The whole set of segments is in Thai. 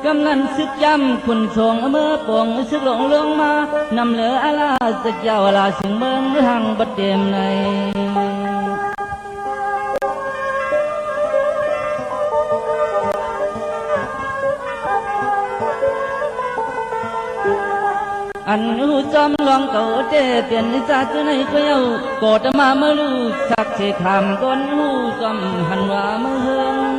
กำนันซึกย้ำคุณชงเมื่อปงซึกหลงลงมานำเหลืออาลาสึกยาวลาสิงเมืองหังบัดเต็มในอันหูจอมลองเก่าเต้เปลี่ยนนิสัยในเกี่ยวโกดมาเมื่อลูสักเชคำก้นหูจอมหันว่าเมื่อเฮง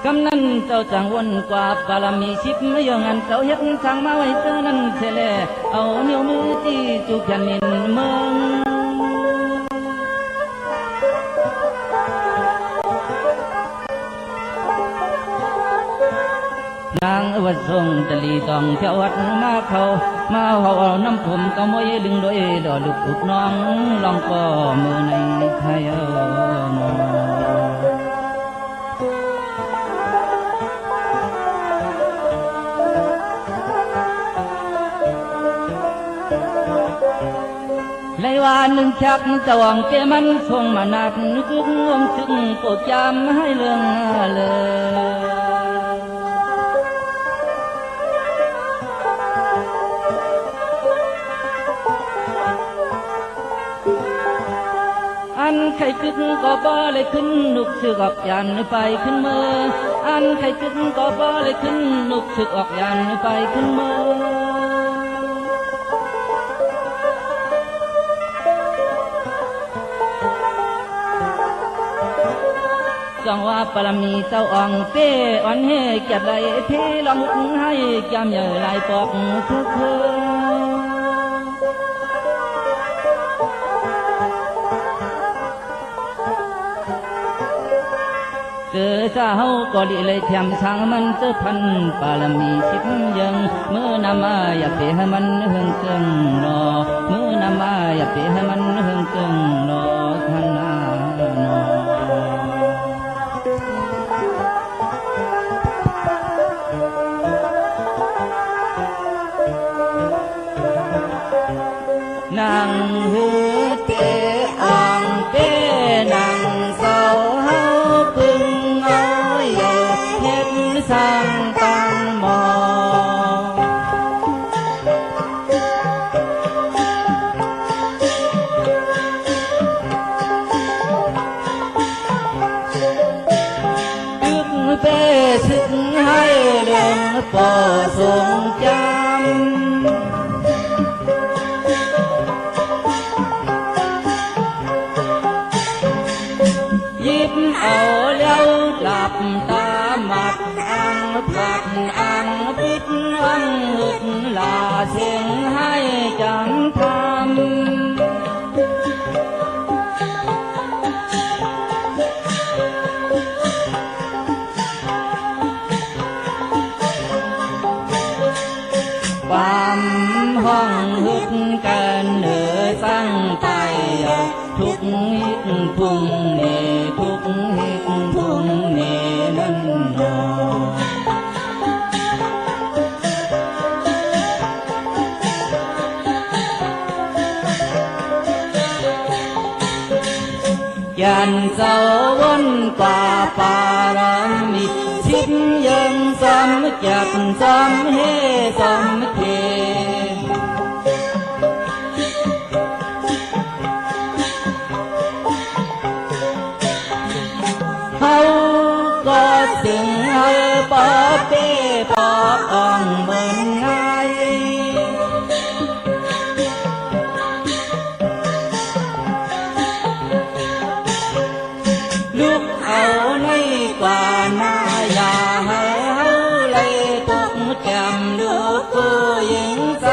กำนันเจ้าจังวนกว่าบารมีชิบไม่ยองันเจ้าเฮ็ดสั่งมาไว้เจอนั้นเสลเอานิ้วมือตีจุกแผ่นดินเมืองนางอวดทรงตะลีตองเที่ยววัดมาเขามาเขาเอาน้ำผมก็มวยลึงโดยดอลูกปุกน้องลองก็มือในไทยในวันหนึ่งชักตะวังเกมันทรงมานักนึกงวงจึงโปรดจำให้เรื่องเลยอันใครขึ้นก็บ่เลยขึ้นนุกสึกออกยันไปขึ้นมืออันใครขึ้นก็บ่เลยขึ้นนุกสึกออกยันไปขึ้นมือจังว่าปรมีเจ้าอ่องเป้อ่อนเฮเก็บไรพี่ลองหุงให้จำใหญ่ลายปอกคือเจอเจ้าก็ดีเลยเทียมช่างมันเจอพันปารมีชิบยังเมื่อนำมาอย่าเปให้มันหึงเกิงรอเมื่อนำมาอย่าเปให้มันหึงเกิงรอท่านนานางหูเตอ่างเป้นางเศร้าเฮาพึ่งเอาอย่าเห็นสั่งตังมอจึกเป้สึกให้เรื่องปอทรงจำเอาแล้วหลับตาหมัดอังผัดอังปิดอังหึดลาเสียงให้จังทำความห้องหึดกันเหนือสั่งไปทุกหิดพุ่งเนทุกหิดพุ่งเนนั่นนอยันเจ้าวนป่าปารามิชิดยังสมจักสมเฮสมเทเขาก็ถึงเอาปอเป้ปออ่องเหมือนไงลูกเอาในกว่าหน้าอย่าให้เขาเลยตกแก้มลูกผู้หญิงใจ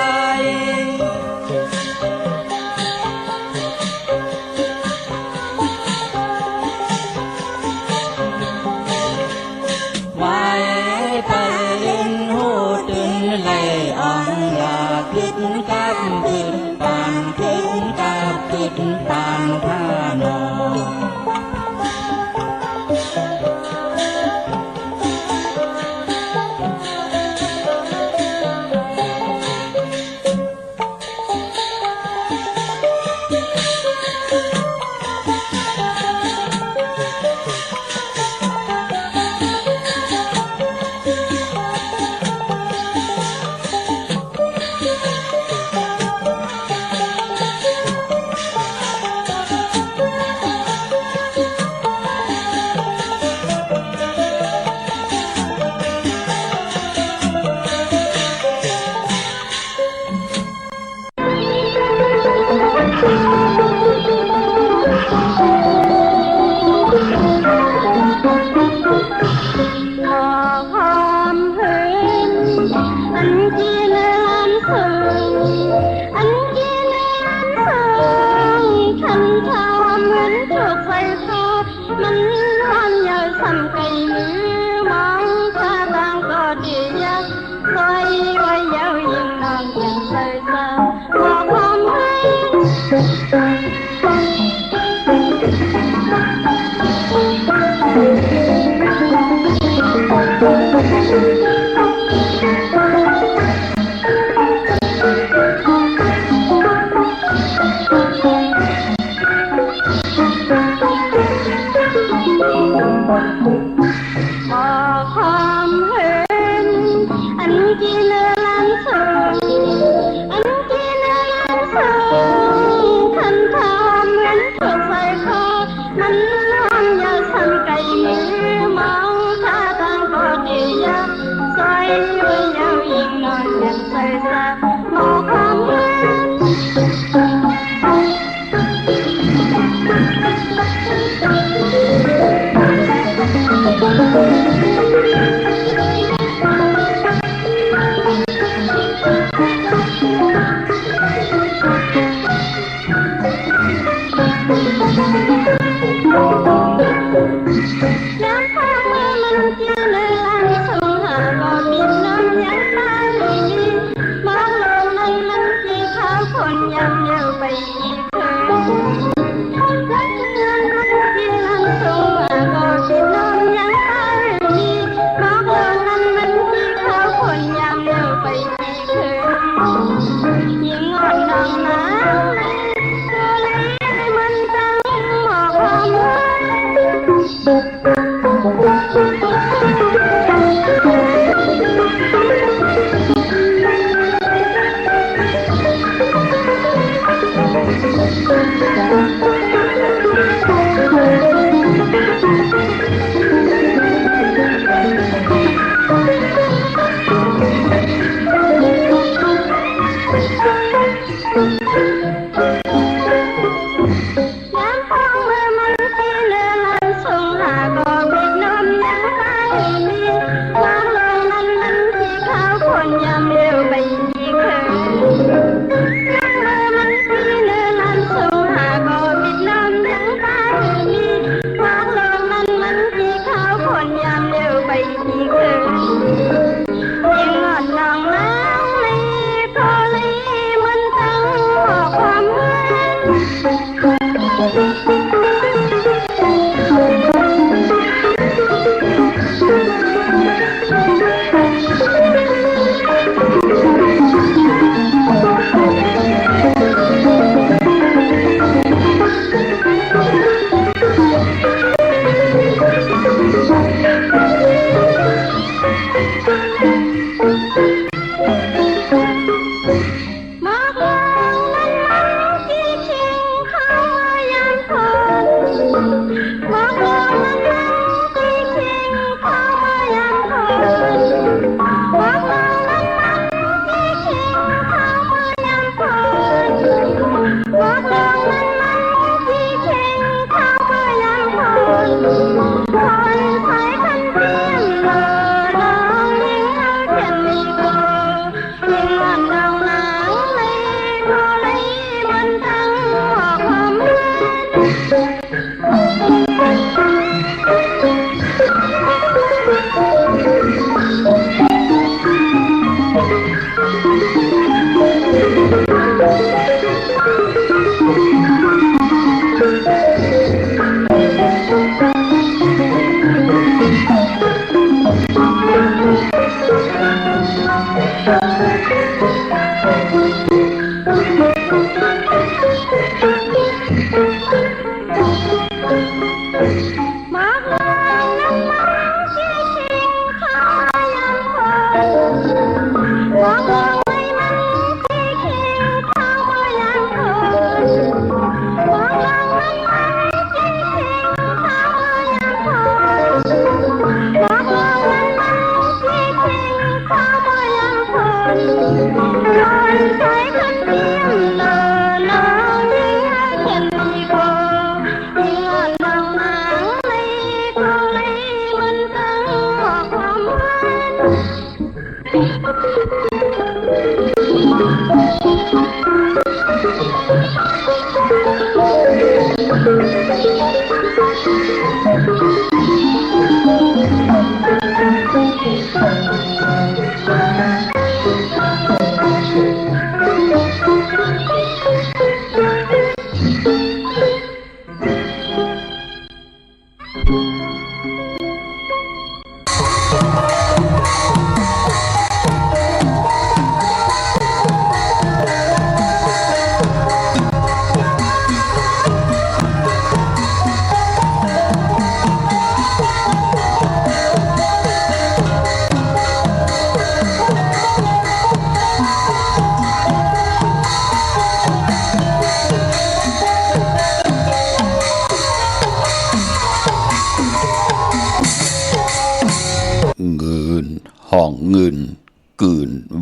ขึ้นกับขึ้นปานขึ้นกับขึ้นปานท่านอ องยังใส่ตาบอกความให้ความเห็นอันที่เนื้อล้านสูงอันที่เนื้อล้านสูงคันทำเหมือนถูกไฟคอมันน้องอย่าทำไก่มือมองท่าทางก็ดียังซอยยุ่ยยาวยิ่งนอนยังใส่ตาหมอความเห็นยังพาเมื่อมันเจอในล้านสูงหาก็บินน้ำยังตาลีมองลงในมันสีขาวคนยังเลี้ยวไปอีกเธอรักเงินมันที่ล้านสูงหาก็บินน้ำยังตาลีมองลงในมันสีขาวคนยังเลี้ยวไปอีกเธอยิ่งอ่อนน้องน้ำก็เลยมันตั้งหมอกความหวานยังพองเมื่อมันที่เนื้อล้านสูงหาก็บิดน้ำยังไปมีมองลงนั้นมันสีขาวคนยำเร็วไปอีกเธอยังเมื่อมันที่เนื้อล้านสูงหาก็บิดน้ำยังไปมีมองลงนั้นมันสีขาวคนยำเร็วไปอีกเธอยิ่งอ่อนน้องน้ำลีพอลีมันตั้งบอกความหมายมองลงนั้นมันที่ชิงเข้ามายังพนมองลงนั้นมันที่ชิงเข้ามายังพนมองลงนั้นมันที่ชิงเข้ามายังพนมองลงนั้นมันที่ชิงเข้ามายังพนคนใช้คันเทียมเลอน้องยิ่งเอาเทียมมีโกยิ่งอ่อนดองนางเลยพอเลยมันตั้งบอกความหมมองลงนั้นมันที่ชิงเข้ามายังพนมองลงในมันที่ชิงเข้ามายังพนมองลงนั้นมันที่ชิงเข้ามายังพนมองลงนั้นมันที่ชิงเข้ามายังพนคนใช้คันเทียมเลอน้องยิ่งเอาเทียมมีโกยิ่งอ่อนดองนางเลยพอเลยมันตั้งบอกความหวาน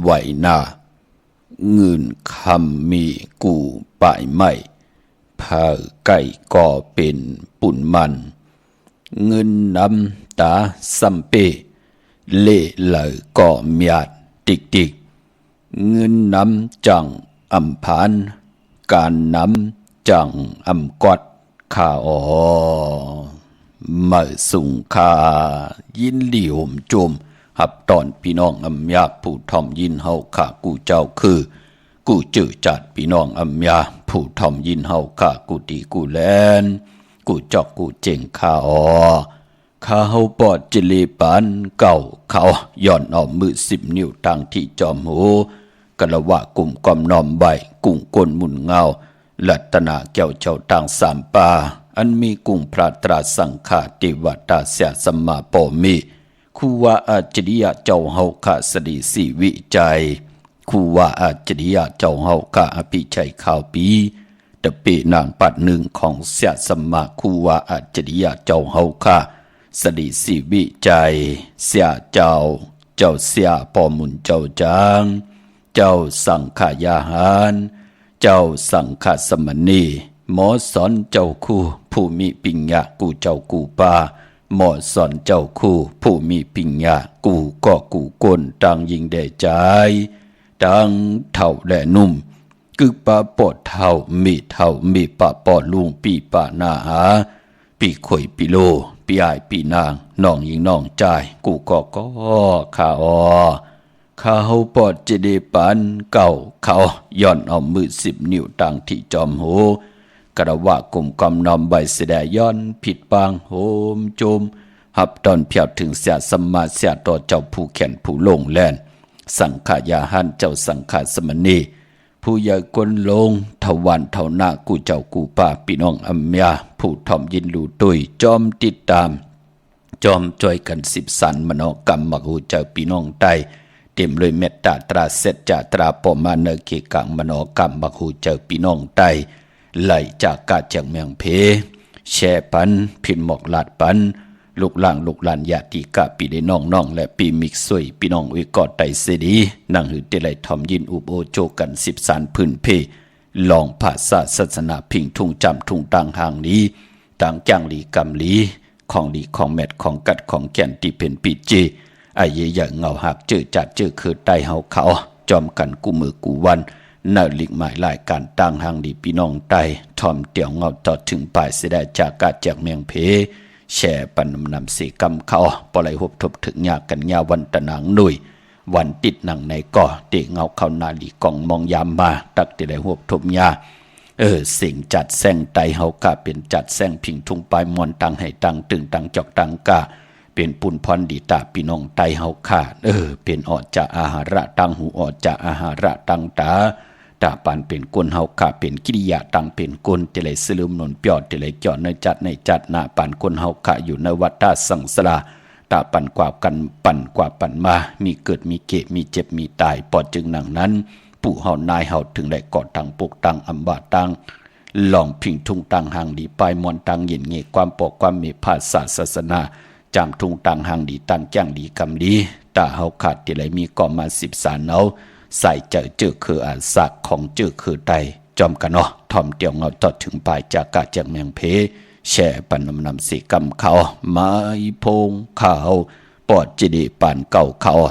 ไหวหน้าเงินคำมีกูป่ายไม่พาไก่ก่อเป็นปุ่นมันเงินนำตาสัมเปเล่เหล่ก่อเมียดติกติกเงินนำจังอำพานการนำจังอำกอดข้าอ๋อมาสุงคายินหลี่ห่มโจมหับตอนพี่น้องอำยาผู้ทอมยินเฮาข้ากูเจ้าคือกูจื้อจัดพี่น้องอำยาผู้ทอมยินเฮาข้ากูตีกูแลนกูจอกกูเจ๋งข้าอ๋อข้าเฮาปอดจิลีปานเก่าเขาย่อนเอามือ10 นิ้วทางที่จอมหูกะละวะกลุ่มกอมนอมใบกุ้งก้นหมุนเงาลัตนาแก้วเจ้าต่างสามปาอันมีกุ้งพระตราสังฆาติวัตตาเสียสมมาปอมีคูว่าอาจริยะเจ้าเฮาข้าสดีสีวิจัยคูว่าอาจริยะเจ้าเฮาข้าอภิชัยข่าวปีตะเปนางปัดหนึ่งของเสียสมมาคูว่าอาจริยะเจ้าเฮาข้าสดีสีวิจัยเสียเจ้าเสียปอมุนเจ้าจางเจ้าสังขายาหารเจ้าสังฆสมณีหมอสอนเจ้าคู่ผู้มีปิญญากูเจ้ากูปาหมอสอนเจ้าคู่ผู้มีปิญญากูก็กูก้นต่างยิงได้ใจต่างเท่าและนุ่มกึกปาปอดเท่ามีปะปอดลุงปีปะหน้าหาปีข่อยปีโลปีอายปีนางน้องยิงน้องใจกูก็ข้าอ๋อข้าเฮาปอดเจเดปานเก่าเขาย่อนเอามือ10 นิ้วต่างที่จอมหูกระว่ากลุ่มกำนอมใบเสดย้อนผิดปางโหมโจมหับตอนเพียบถึงเสียสมมาเสียต่อเจ้าผู้แขนผู้ลงแลนสังขายาหันเจ้าสังขารสมณีผู้ใหญ่กนลงทวันเท่าหน้ากูเจ้ากูป่าพี่น้องอัมยาผู้ทอมยินลูตุยจอมติดตามจอมจอยกัน10 สันมโนกรรมมักหูเจ้าพี่น้องใต้เต็มเลยเมตตาตราเสจจาตราปอมาเนเกกังมโนกรรมมักหูเจ้าพี่น้องใต้ไหลจากกาจากเมืองเพแช่ปันพินหมอกลาดปันลูกหลานญาติกะปีได้น้องและปีมิกซวยพี่น้องอุยกอดไตเสดีนั่งหือเตไลทอมยินอุบโอโจกัน10 สานพื้นเพลองภาษาศาสนาพิงทุ่งจำทุ่งต่างห่างนี้ต่างจ้างลีกำลีของดีของแมดของกัดของแก่นที่เป็นปีจีไอ้เย่อย่างเงาหักเจอจัดเจอคือไตเฮาเขาจอมกันกูมือกูวันน่าลิกหมายหลายการต่างห่างดีพี่น้องไตทอมเตียวเงาต่อถึงปลายเสดจากกาจากเมืองเพแช่ปันนำสีกำเขาปล่อยหบทบถึงยากันยาวันตะนางหนุ่ยวันติดหนังในก่อเตะเงาเขานาลีกองมองยามมาตักติได้หบทบยาสิ่งจัดแซงไตเฮากะเป็นจัดแซงพิงทุ่งปลายมอนตังให้ตังตึงตังจอกตังกะเป็นปุนพรดีตาพี่น้องไตเฮาขาเป็นออกจากอาหาระตังหูออกจากอาหาระตังตาปานเป็นกลเฮาขาเป็นกิริยาตังเป็นกลเตเลยสลืมนนเปียดเตเลยเจาะในจัดหน้าปานกลเฮาขาอยู่ในวัฏฏะสังสารตาปันกว่ากันปันกว่าปันมามีเกิดมีเกะมีเจ็บมีตายปอดจึงหนังนั้นปู่เฮานายเฮาถึงได้กอดตังปกตังอัมบาตังลองพิงทุ่งตังห่างดีปลายมอนตังเย็นเงยความปกความมีภาษาศาสนาจามทุ่งตังห่างดีตังแจ้งดีคำดีตาเฮาขาดเตเลยมีก่อมา10 สานเอาใส่เจอคืออาสักของเจอคือไตจอมกันเนาะทอมเตียวเงาต่อถึงปลายจากกาจากเมืองเพแช่ปันนำสีกำเขาไม้พงเขาปอดจิดีปานเก่าเขา06249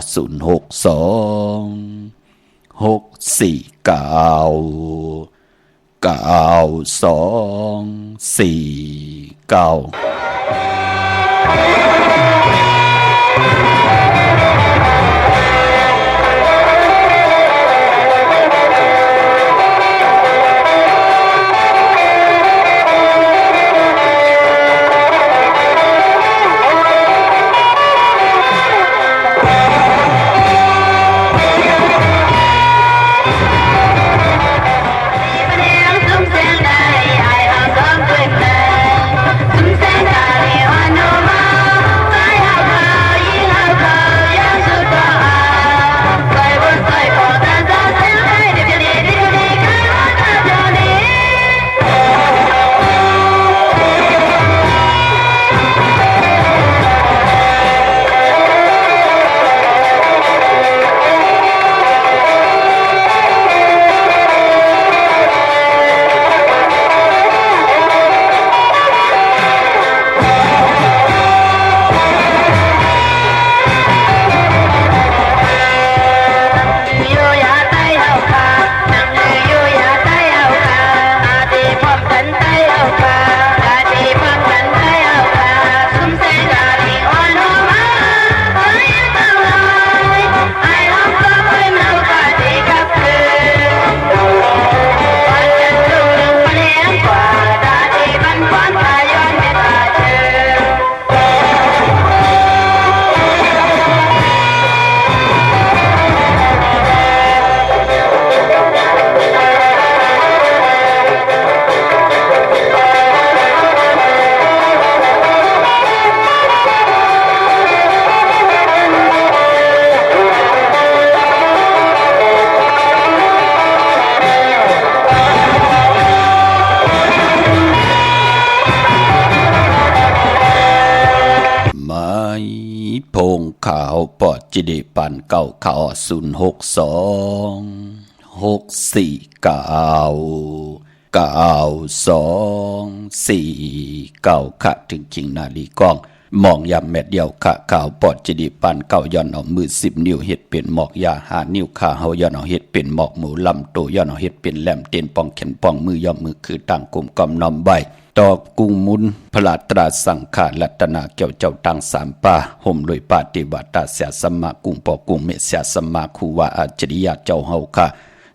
จิเดปันเก้าข่าว062649224ค่ะถึงคิงนาลีกองมองยามแม่เดียวค่ะข่าวปอดจิดิปันเก้าย้อนเอามือ10 นิ้วเฮ็ดเป็นหมอกยา5 นิ้วขาเฮาย้อนเอาเฮ็ดเป็นหมอกหมูลำโตย้อนเอาเฮ็ดเป็นแหลมเตียนปองแขนปองมือย่อมมือคือต่างกลุ่มกอมน้อมใบตอบกุ้งมุนพลาตราสังขารรัตนาเกี่ยวเจ้าตังสามป่าห่มลอยปาติบัตตาเสียสมากุ้งปอกุ้งเมเสียสมาคูวาอัจฉริยะเจ้าเฮาค่ะ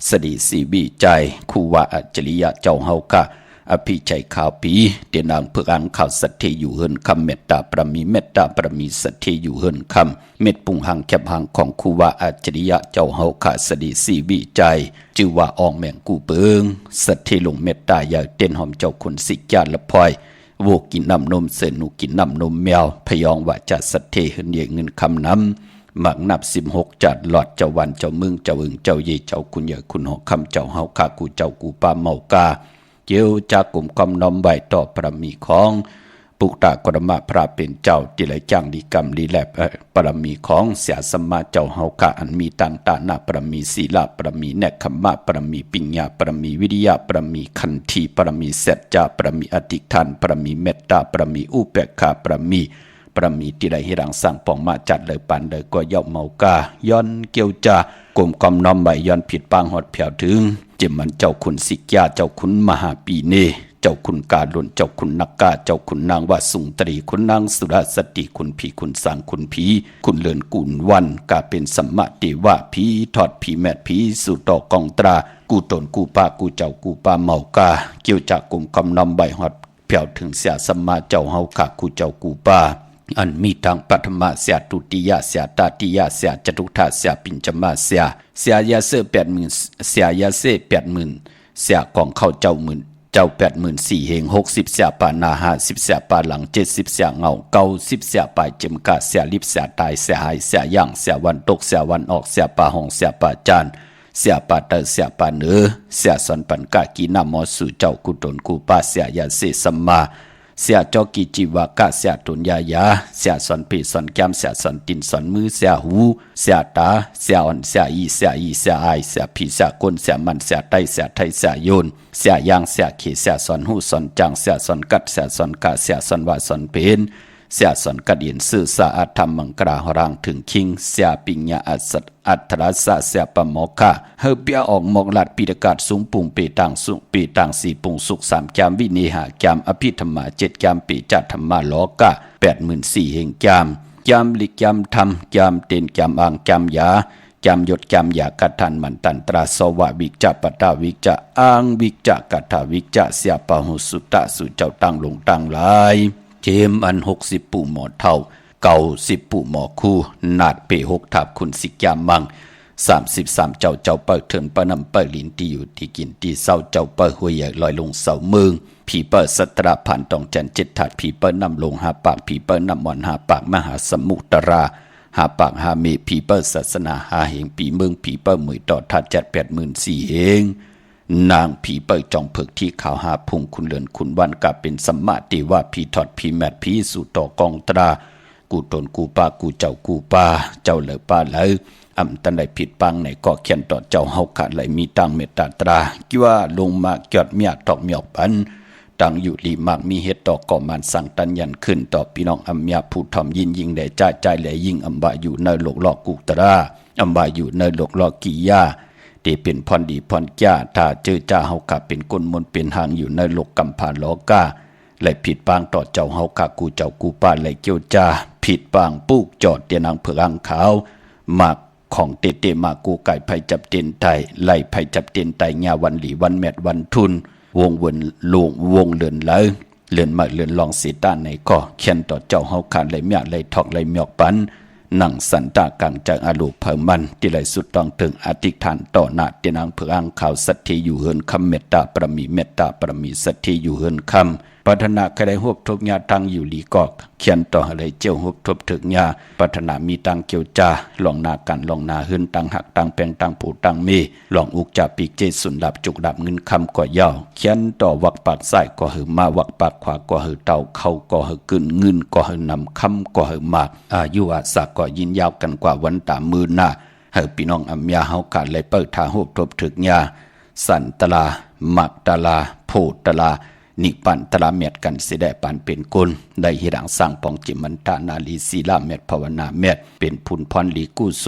สดีสีบีใจคูวาอัจฉริยะเจ้าเฮาค่ะอภิชัยข่าวปีเตียนางเพื่ออังข่าวสัตเทอยู่เฮินคำเมตตาประมีเมตตาประมีสัตเทอยู่เฮินคำเม็ดปุงหังแคบหังของคูวาอัจฉริยะเจ้าเฮาค่ะสดีสีบีใจจือว่าอองแมงกูเปิงสัตเทลงเมตตาอย่าเต้นหอมเจ้าคุณสิจาละพลอยโวกินน้ำนมเสนูกินน้ำนมแมวพยองว่าจะสัตเทเฮินเยเงินคำน้ำหมักนับ16จัดหลอดเจ้าวันเจ้ามึงเจ้าอึงเจ้าเยเจ้าคุณเยคุณหอคำเจ้าเฮาค่ะกูเจ้ากูปาเมากาเกี่ยวจากกลุ่มกำนอมใบต่อพระมีของปุกตากรมะพระเป็นเจ้าติไหลจังดีกรรมดีแลบปรมีของเสียสมมาเจ้าเฮาคะอันมีตันตานาปรมีศีลาปรมีเนคขมะปรมีปิญญาปรมีวิริยะปรมีขันธีปรมีเสจจาปรมีอธิฐานปรมีเมตตาปรมีอุเบกขาปรมีติไหลหิรังสั่งปองมาจัดเลยปันเลยก็ย่อมเมากาย้อนเกี่ยวจากลุ่มกำนอมใบย้อนผิดปางหอดแผ่วถึงเจมันเจ้าคุณสิกยาเจ้าคุณมหาปีเนเจ้าคุณกาลุนเจ้าคุณนักกาเจ้าคุณนางวาสุงตรีคุณนางสุรสติคุณผีคุณสังคุณผีคุณเลินกุลวันกาเป็นสัมมาเทวะผีทอดผีแมดผีสุดอกองตรากูตนกูปากูเจ้ากูปาเมากาเกี่ยวจากกลุ่มกำนอมใบหอดแผ่วถึงเสียสัมมาเจ้าเฮาค่ะกูเจ้ากูปาอันมีทางปัทมาเสียตุติยะเสียตาติยะเสียจตุธาเสียปิญจมาเสียยาเส80,000เสียยาเส80,000เสียของเข้าเจ้า84,000เหง60เสียปานา50เสียปาหลัง70เสียเงา90เสียปลายเจมกะเสียลิบเสียตายเสียหายเสียย่างเสียวันตกเสียวันออกเสียปาหงเสียปาจานเสียปาเตอเสียปาเนือเสียสันปันกะกีนามอสู่เจ้ากุตนกูปาเสียยาเสสัมมาเสียจอกิจิวากะเสียตุนยายาเสียสอนปีสอนแก้มเสียสอนตินสอนมือเสียหูเสียตาเสียอ่อนเสียอีเสียอายเสียผีเสียก้นเสียมันเสียไตเสียไทยเสียโยนเสียยางเสียเขเสียสอนหูสอนจังเสียสอนกัดเสียสอนกะเสียสอนว่าสอนเป็นเสียสอนกระดินสื่อสะอาดธรรมมังกราหรังถึงคิงเสียปิญญาอัตราสะเสียปะโมกะเฮเปียออกมอกลัดปีดกาศสูงปุ่งปีต่างสุปีต่าง4ปุ่งสุข3แกมวินิหาแกมอภิธรรมา7แกมปีจัดธรรมาโลกะ84,000เฮงแกมลิกแกมธรรมแกมเต็นแกมอ่างแกมยาแกมยศแกมยากทันมันตันตราสวะวิกจะปตาวิกจะอ่างวิกจะกัตถาวิกจะเสียปะหุสุตะสุเจ้าตั้งลงตั้งหลายเจมอัน60ปู่หมอเท่า90ปู่หมอคู่นาดเป6ทับคุณสิกยามัง33เจ้าเปิดเถินปะนำเปิดลินที่อยู่ที่กินที่เศร้าเจ้าเปิดหัวใหญ่ลอยลงเสาเมืองผีเปิดสตราผ่านตองจัน7ถาดผีเปิดนำลงหาปากผีเปิดนำมอนหาปากมหาสมุตราหาปากหาเมผีเปิดศาสนาหาเหงปีเมืองผีเปิดมือต่อทัด84,000เหงนางผีเปิดจองเผือกที่ขาวหาพุงคุณเลือนคุณวันกับเป็นสัมมาเทวะผีถอดผีแมดผีสู่ต่อกองตรากูตนกูปากูเจ้ากูปาเจ้าเลยปาเลยอำตันได้ผิดปังในก็เขียนต่อเจ้าเฮาขาดไหลมีตังเมตตาตรากี่ว่าลงมาจอดเมียตอกเมียปันตังอยู่ลีมากมีเฮ็ดต่อก่อมันสั่งตันยันขึ้นต่อพี่น้องอำเมียผู้ทอมยินยิงได้ใจแหลยิงอำบาอยู่ในโลกลอกกุตราอำบาอยู่ในโลกลอกกิยาที่เป็นพรดีพรจ้าถ้าเจอจ้าเฮาขาเป็นก้นมนเป็นหางอยู่ในโลกกำผ่านโลกาและผิดปางต่อเจ้าเฮาขากูเจ้ากูป้าและเกี่ยวจ้าผิดปางปุกจอดเตียนางเผือกอังขาวมากของเตมากูไก่ไผจับเตียนไตไล่ไผจับเตียนไตญาวันหลีวันแมดวันทุนวงวนลวงวงเลือนเลยเลือนมาเลือนลองสีตาในก็เขียนต่อเจ้าเฮาขาไหลเมียไหลทอกไหลเมียกปันนั่งสันตากลางจากอาลูเพิ่มมันที่ไหลสุดต้องถึงอธิษฐานต่อหน้าเตียนางเผือกอังขาวสัตย์อยู่เฮินคำเมตตาประมีเมตตาประมีสัตย์อยู่เฮินคำป ปัฒนาใครได้ฮบทบญาทางอยู่หลีกอกเขียนต่ออะไรเจียวฮบทบถึกญาปัฒนามีตังเกียวจาลองนากันลองนาหืนตังหักตังแปงตังผูตังเมลองอุกจาปีกเจสุนดับจุกดับเงินคำก่อยาวเขียนต่อวักปากซ้ายก็หือมาวักปากขวาก็หือเต่าเข้าก็หือกึ่นเงินก็หือนำคำก็หือมากอายุอาศักก็ยินยาวกันกว่าวันตามือหน้าเฮาพี่น้องอัมยาเฮาการเลยเปิดทางฮบทบถึกญาสันตลามักตลาโพตลานิปันตลาเม็ดกันสิได้ปันเป็นกุลได้หิรังสร้างปองจิมันตานาลีศีลาเม็ดภาวนาเม็ดเป็นพุนพรลีกู้โซ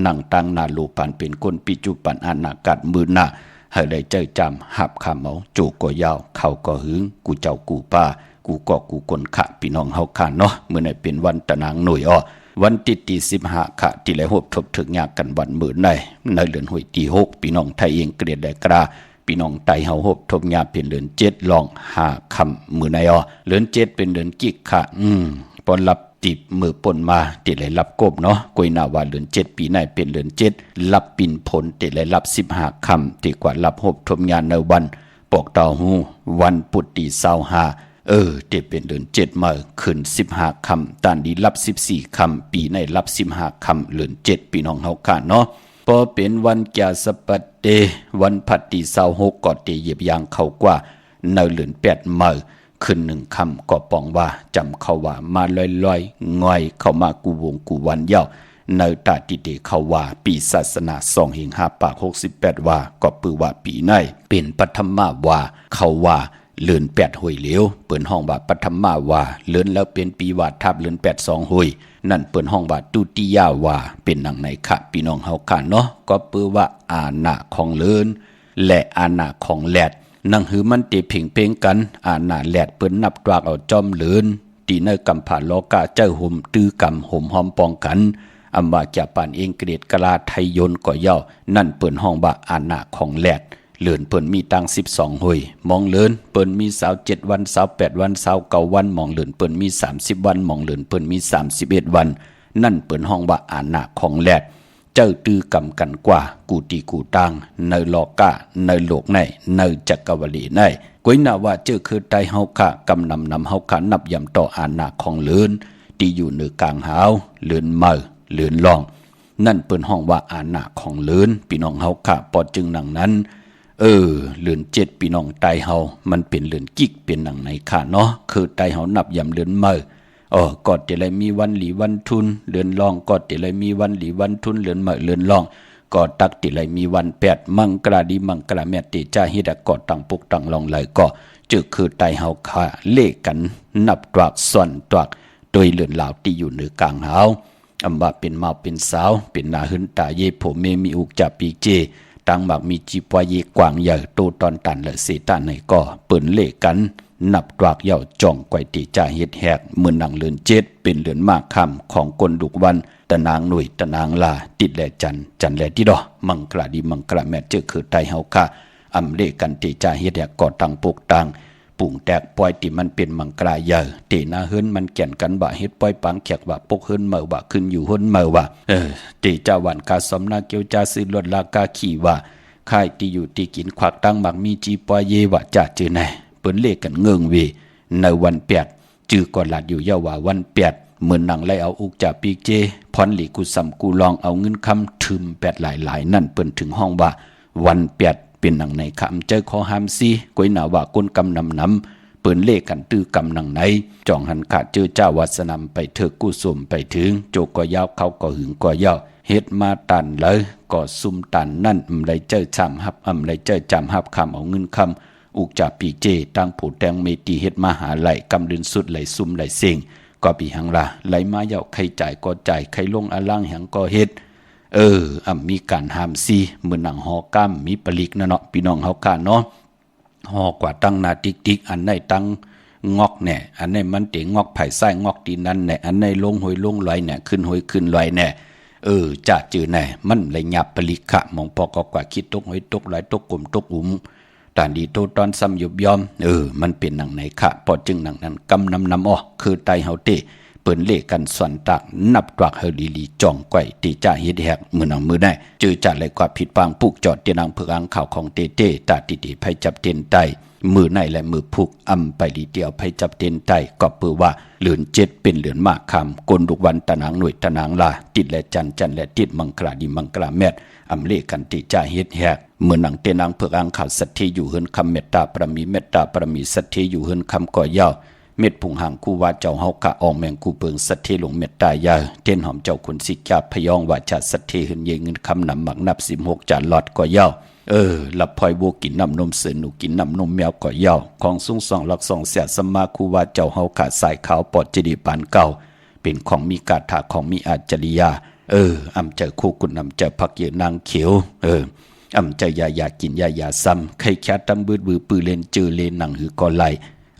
นั่งตังนาลูปันเป็นกุลปิจุปันอนากัดมือหน้าให้ได้เจอจำหับขามเอาจูก็ยาวเข้าก็หึงกูเจ้ากูป้ากูก็กูคนขะพี่น้องเฮาขานเนาะเมื่อไหร่เป็นวันตะนางหน่วยอ้อวันที่15ขะที่ไหลหบทบถึงยากกันวันมื้อในเดือนห้วยที่6พี่น้องไทยเองเกลียดได้กราพี่น้องไตเฮาฮบทบยาเป็นเดือน7ลอง5คำมื้อในอ้อเดือน7เป็นเดือนกิกค่ะปอนรับติบมือป่นมาติไหลรับกบเนาะกวยนาว่าเดือน7ปีในเป็นเดือน7รับปิ่นผลติไหลรับ15คำติกว่ารับฮบทบยาในวันปอกเต้าหู้วันปุตติ25เด็เป็นเดือน7มาขึ้น15คำตานดีรับ14คำปีในรับ15คำเดือน7พี่น้องเฮาค่ะเนาะพอเป็นวันแก่สปัดเตวันพัดที่26ก็เตเหยียบยางเข้ากว่าในเดือน8มาขึ้น1คำก็ปองว่าจำเขาว่ามาลอยๆง่อยเข้ามากูวงกูวันยาวในตาติเดเขาว่าปีศาสนา2หิง5ปาก68ว่าก็ปือว่าปีในเป็นปฐมว่าเขาว่าเลือน8หวยเหลียวเปิ้นห้องว่าปฐมว่าเลือนแล้วเป็นปีว่าทับเลือน8 2หวยนั่นเปิ้นห้องว่าตุติยาว่าเป็นหนังในค่ะพี่น้องเฮาค่ะเนาะก็ปือว่าอาณาของเลือนและอาณาของแลดนังหือมันติผิงเพ่งกันอาณาแลดเปิ้นนับตรากเอาจอมเลือนตีในกำผ่าโลกาเจ้าห่มตื้อกำห่มหอมป้องกันอำว่าจะปานเองเกรดกะลาไทยยนก็เย้านั่นเปิ้นห้องว่าอาณาของแลดเลือนเปิ้นมีตัง12หวยมองเลือนเปิ้นมี27วัน28วัน29วันมองเลือนเปิ้นมี30วันมองเลือนเปิ้นมี31วันนั่นเปิ้นห้องว่าอาณาของแลดเจ้าตื้อกำกันกว่ากูตีกูตังในโลกาในโลกในในจักรวาลีในก้อยนาว่าเจ้าคือไตเฮาค่ะกำนำเฮาค่ะนับยำต่ออาณาของเลือนที่อยู่เหนือกลางหาวเลือนเมอเลือนลองนั่นเปิ้นห้องว่าอาณาของเลือนพี่น้องเฮาค่ะปอจึงดังนั้นเลือน7พี่น้องไตเฮามันเป็นเลือนกิกเป็นหนังในค่ะเนาะคือไตเฮานับยำเลือนเมอกอดแต่เลยมีวันหลีวันทุนเลือนลองกอดแต่เลยมีวันหลีวันทุนเลือนเมเลือนลองกอดตักแต่เลยมีวัน8มังกราดีมังกราแม่ติจ้าฮิดกอดตังปุกตังลองเลยก็จึกคือไตเฮาค่ะเลขกันนับตรักส่วนตรักโดยเลือนลาวที่อยู่เหนือกลางหาวอำว่าเป็นเมาเป็นสาวเป็นนาหึนตาเยโผเมมีอุกจับปีเจตังหมากมีจีปวายกวางใหญ่โตตอนตันและเสตานในก็เปิ่นเล่กันนับตรากเย่าจ่องไกวติจ่าเฮ็ดแหกเมื่อนางเลือน7เป็นเลือนมากคำของกลดุกวันตะนางหน่วยตะนางลาติดแลจันแลที่ดอมังกราดีมังกราแม่เจอคือไตเฮาค่ะอำเลกันติจ่าเฮ็ดแหกก่อตังปกตังปุ่งแตกปล่อยติมันเป็นมังกราใหญ่เตนาเฮิรนมันแก่นกันบ่าเฮ็ดปล่อยปังแขกว่าปกเฮิรนเมื่อว่าขึ้นอยู่เฮิรนเมื่อว่าเตจ่าวันกาสมนาเกียวจาซื้อลดลากาขี่ว่าค่ายที่อยู่ที่กินควักตั้งหมักมีจีปอยเยวะจ่าจือไหนเปิ้นเลขกันเงิงเวในวัน8จือก่อนหลัดอยู่เยาว่าวัน8เหมือนนางไล่เอาอุกจ่าปีเจพรหลีกูซ้ำกูลองเอาเงินคำทึม8หลายนั่นเปิ้นถึงห้องว่าวัน8เป็นหนังในคำเจอขอหามซีก้อยหนาว่าก้นกำนำเปิ้นเลขกันตื้อกำหนังไหนจ่องหันขาดเจอเจ้าวัสนำไปเถิกกู้สมไปถึงโจก็ยาวเขาก็หึงก็ยาวเฮ็ดมาตันเลยก็ซุ่มตันนั่นไรเจอจำฮับไรเจอจำฮับคำเอาเงินคำอุกจ่าปีเจตั้งผู้แตงเมตีเฮ็ดมาหาไหลกำเดินสุดไหลซุ่มไหลเสียงก็ปีหังละไหลมาเยาใครจ่ายก็จ่ายใครลงอล่างหังก็เฮ็ดมีการหามซีเหมือนหนังหอก้ามมีปลิกนะเนาะพี่น้องเฮาค่ะเนาะหอกว่าตั้งนาติ๊กอันไหนตั้งงอกเนี่ยอันไหนมันเตงอกไผ่ไส้งอกตีนั้นเนี่ยอันไหนลงหอยลงลอยเนี่ยขึ้นหอยขึ้นลอยเนี่ยจะจือแน่มันเลยหยับปลิกะมองปอกกว่าคิดตกหอยตกไหลตกกลมตกอุ่มตานดีโตตอนซ้ำยุบยอมมันเป็นหนังไหนค่ะพอจึงหนังนั้นกำนำออกคือไตเฮาเตเป ปิ้นเลกันส่วนตักนับตวักเฮลีลีจ่องไกวตีจ่าเฮ็ดแฮกมือหนังมือได้เจอจัดเลยกว่าผิดปางปุกจอดเตียนังเผือกอังข่าวของเตเต้ตาติไผจับเตียนไตมือในและมือผูกอำไปลีเดียวไผจับเตียนไตก็เปือว่าเหลือนเจ็ดเป็นเหลือนมากคำกลดุกวันตะนางหน่วยตะนางลาติดและจันและติดมังกราดีมังกราแมดอำเลกันติจ่าเฮ็ดแฮกเมื่อหนังเตนังเผือกอังข่าวสัทธิอยู่เฮินคำเมตตาประมีเมตตาประมีสัทธิอยู่เฮินคำก่อยาวเม็ดผงหางคู่ว่าเจ้าเฮากะอองแมงกูเปิงสัทธิหลงเม็ดตายาเต้นหอมเจ้าคุณสิกาพยองว่าจะสัทธิหึนเยเงินคำนำหมักนับ16จานหลอดก่อยาวหลับพลอยโบกินน้ำนมเสือหนูกินน้ำนมแมวก่อยาวของสูง2 หลัก 2เสียสมาคู่ว่าเจ้าเฮากะสายขาวปอดจดีปานเก่าเป็นของมีกาถาของมีอาจริยาอำเจอคู่กุนอำเจอพักเยนางเขียวอำเจอยากินยาซ้ำไข่แค่ตำบือปือเลนเจอเลนหนังหือก่อไหล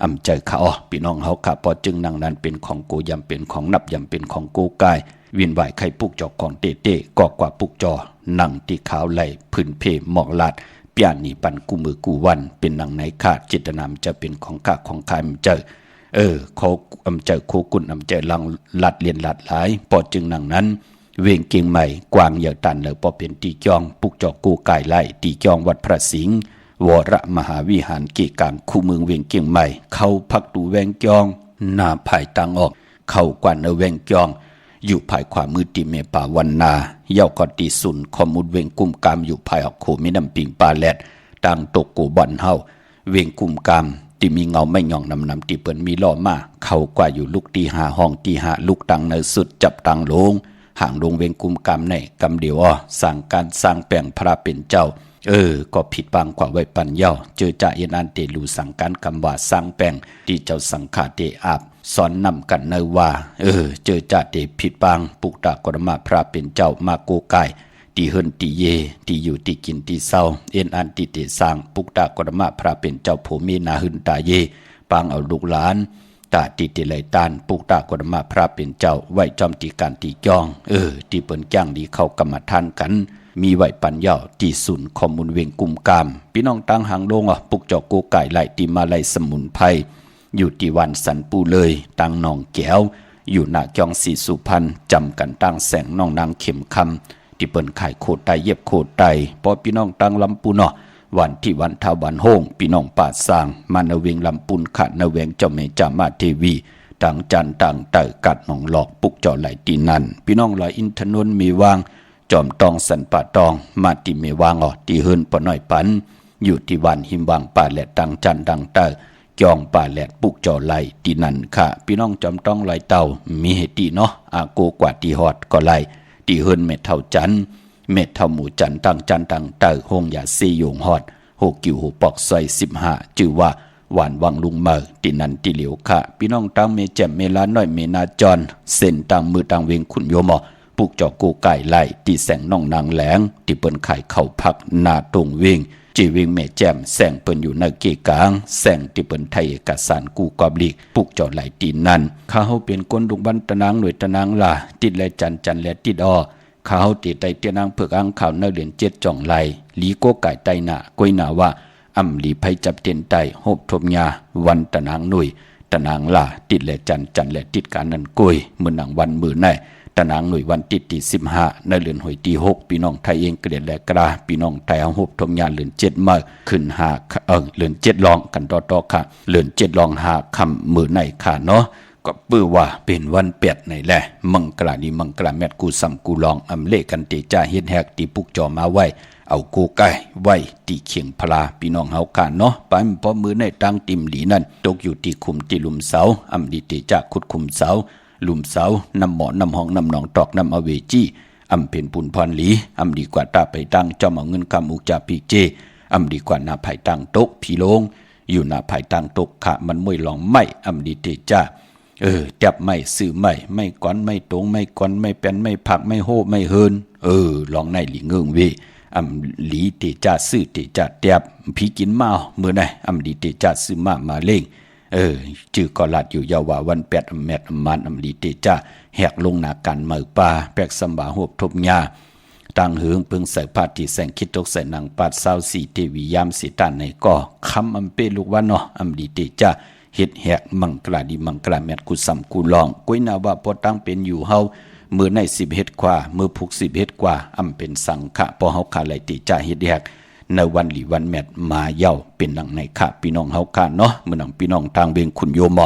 อำใจเขาพี่น้องเฮาค่ะพอจึงนั่งนั้นเป็นของโกยำเป็นของนับยำเป็นของโกกายวินไหวไข่ปุกจอกของเต้ก็กว่าปุกจอนั่งที่ขาวไหลพื้นเพหมอกลาดเปียนี่ปันกูมือกูวันเป็นนังไหนขาดจิตนามจะเป็นของข้าของใครมันเจอเขาอำใจโคกุนอำใจลังลัดเลียนลัดหลายพอจึงนั่งนั้นเวงเกียงใหม่กวางเหยาตันเลยพอเป็นตีจองปุกจอกกูกายไหลตีจองวัดพระสิงห์วรมหาวิหารเกกางคู่เมืองเวียงเกียงใหม่เข้าพักดูแวงจองหน้าภายตังออกเข้ากวนแวงจองอยู่ภายขวามือติเมป่าวันนาเย่ากอตีสุนขมุดเวงกุมกามอยู่ภายออกโขมิน้ำปิงปลาแลดตังตกกูบ่อนเฮาเวงกุมกามที่มีเงาไม่หย่องนำที่เปิ้นมีล้อมาเข้ากว่าอยู่ลูกตีหาห้องตีหาลูกตังในสุดจับตังลงห่างลงเวงกุมกามในกำเดียวสั่งการสร้างแปลงพระเป็นเจ้าก็ผิดบางกว่าไว้ปัญญาเจอจ่าเอ็นอันเตลูสั่งการคำว่าสร้างแปลงที่เจ้าสังฆาเตอาบสอนนำกันเนว่าเจอจ่าเตผิดบางปุกตากรมาพระเป็นเจ้ามาโกกายตีเฮินตีเยตีอยู่ตีกินตีเศร้าเอ็นอันติเตสร้างปุกตากรมาพระเป็นเจ้าโผมีนาหึนตาเยปางเอาลูกหลานตาติติไหลตานปุกตากรมาพระเป็นเจ้าไว้จอมตีการตีจองตีเปิ้นจ้างดีเข้ากรรมฐานกันมีไหวปัญญาที่ศูนย์ข้อมูลเวงกุมกามพี่น้องตั้งหางลงปุกจอกโกไก่ไหลตีมาไหลสมุนไพรอยู่ที่วันสันปูเลยตั้งนองแก้วอยู่หน้าจองสีสุพรรณจำกันตั้งแสงน้องนางเข็มคำที่เปิ้นขายโคไตเย็บโคไตพอพี่น้องตั้งลำปูวันที่วันทาวันโฮงพี่น้องป่าสร้างมาเนเวงลำปุนขะเนเวงเจ้าเมจามาเทวีต่างจันต่างเตอกัดหนองหลอกปุกจอไหลตีนันพี่น้องลอยอินทนนมีวางจอมตองสันป่าตองมาติเมวางตีเฮินปน้อยปันอยู่ที่วันหิมวางป่าแหลดดังจันดังเตอจองป่าแหลดปุกจอไหลตีนันค่ะพี่น้องจอมตองไหลเต่ามีเหตุอาโกกว่าตีหอดก็ไหลตีเฮินเม็ดเท่าจันเม็ดเท่าหมูจันดังจันดังเตอหงยาซีโยงหอดหกกิ่วหปอกซอย15ชื่อว่าหวานวังลุงเมอตีนันตีเหลียวค่ะพี่น้องตั้งเมแจ่มเมลาน้อยเมนาจรเส้นตังมือตังเวงขุนโยมปุกจอกกูไก่ไหลตีแสงน้องนางแหลงที่เปิ้นไข่เข้าพักนาตรงวิ่งจีวิ่งเมแจ่มแสงเปิ้นอยู่ในเกกลางแสงที่เปิ้นไทยเอกสารกูกอบลีกปุกจอไหลตีนั่นข้าเฮาเป็นคนดุบันตะนางหน่วยตะนางลาติดและจันและติดข้าเฮาติดไตเตียนางเผือกอังข่าวเนเหรียญ7จ่องไหลลีโกไก่ไตหน้ากวยหน้าว่าอำลีไผจับเตียนไตโฮบทมยาวันตะนางหน่วยตะนางลาติดและจันและติดการนั้นกวยมื้อนางวันมื้อไหนตะนางหน่วยวันติดที่15ในเดือนหอยที่6พี่น้องไทยเองเกลียดและกราพี่น้องไทยเอาฮบทมยาเดือน7มาขึ้น5เดือน7รองกันต่อค่ะเดือน7รอง5ค่ำมื้อไหนค่ะเนาะก็ปื้อว่าเป็นวันเปียดในแหละมังกราดีมังกราแมดกูซ้ำกูลองอำเลกันติจ่าเฮ็ดแฮกตีปุกจอมาไว้เอาโกไก่ไว้ตีเขียงพลาพี่น้องเฮากันเนาะไปพอมือในตั้งติมหลีนั่นตกอยู่ที่คุมที่ลุมเสาอำดีติจ่าขุดคุมเสาลุมเสาน้ำหมอนน้ำห้องน้ำหนองตอกน้ำอเวจีอำเป็นปุนพรหลีอำดีกว่าตาไปตั้งจอมเอาเงินคำอุกจาพีเจอำดีกว่าหน้าไผ่ตั้งตกพี่ลงอยู่หน้าไผ่ตั้งตกขะมันมวยหลองไม่อำดีติจ่าจับไม่ซื้อไม่ก้อนไม่ตรงไม่ก้อนไม่เป็นไม่ผักไม่โหไม่เฮินลองในหลีเงิงเวอำหลีเตจ่าซื้อเตจ่าแตบพี่กินมาเมื่อไหนอำดีเตจ่าซื้อมาเล่งจื่อกอลัดอยู่ยาวาวัน8อำแมดอำมันอำลีเตจ่าแหกลงหนากันเมือป่าแปกสมบาหบทบยาตั้งเหืองเพึงใส่ผ้าที่แสงคิดตกใส่นางปาด24เทวียามสีตานในก่อคำอำเปลูกวันเนาะอำลีเตจ่า เฮ็ดแหกมังกลาดีมังกลาแมดกุสัมกุลองก้อยนาว่าพอตั้งเป็นอยู่เฮามือใน10เฮ็ดกว่ามือผูก10เฮ็ดกว่าอำเป็นสังฆะพอเฮาขาไหลติจ่าเฮ็ดแหกในวันหลีวันแมดมาเย้าเป็นดังในค่ะพี่น้องเฮาค่ะเนาะมื้อนังพี่น้องทางเวียงขุนโยม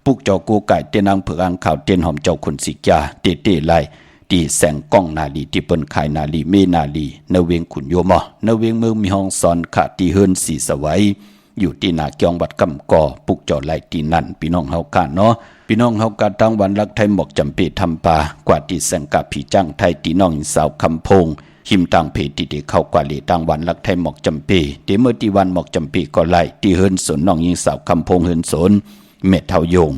ปุกเจ้ากูไก่เตนางเผือกอังข่าวเตนหอมเจ้าคนสิกาเตไลตีแสงก้องนาลีที่เปิ้นขายนาลีเมนาลีในเวียงขุนโยมในเวียงเมืองมีห้องสอนค่ะที่เฮิรนสีสวัยอยู่ที่นาเกียงวัดกำกอปุกเจ้าไหลที่นั่นพี่น้องเฮาค่ะเนาะพี่น้องเฮากะตั้งวันรักไทยหมอกจำปีทำปากว่าที่แสงกับผีจ้างไทยตีน้องสาวคำพงหิมตังเพติเดเข้ากว่าเลตั้งวันรักไทยหมอกจำปีเดเมื่อที่วันหมอกจำปีก็ไล่ที่เฮิรนสนน้องยิงสาวคำพงเฮิรนสนเม็ดเท่าโยง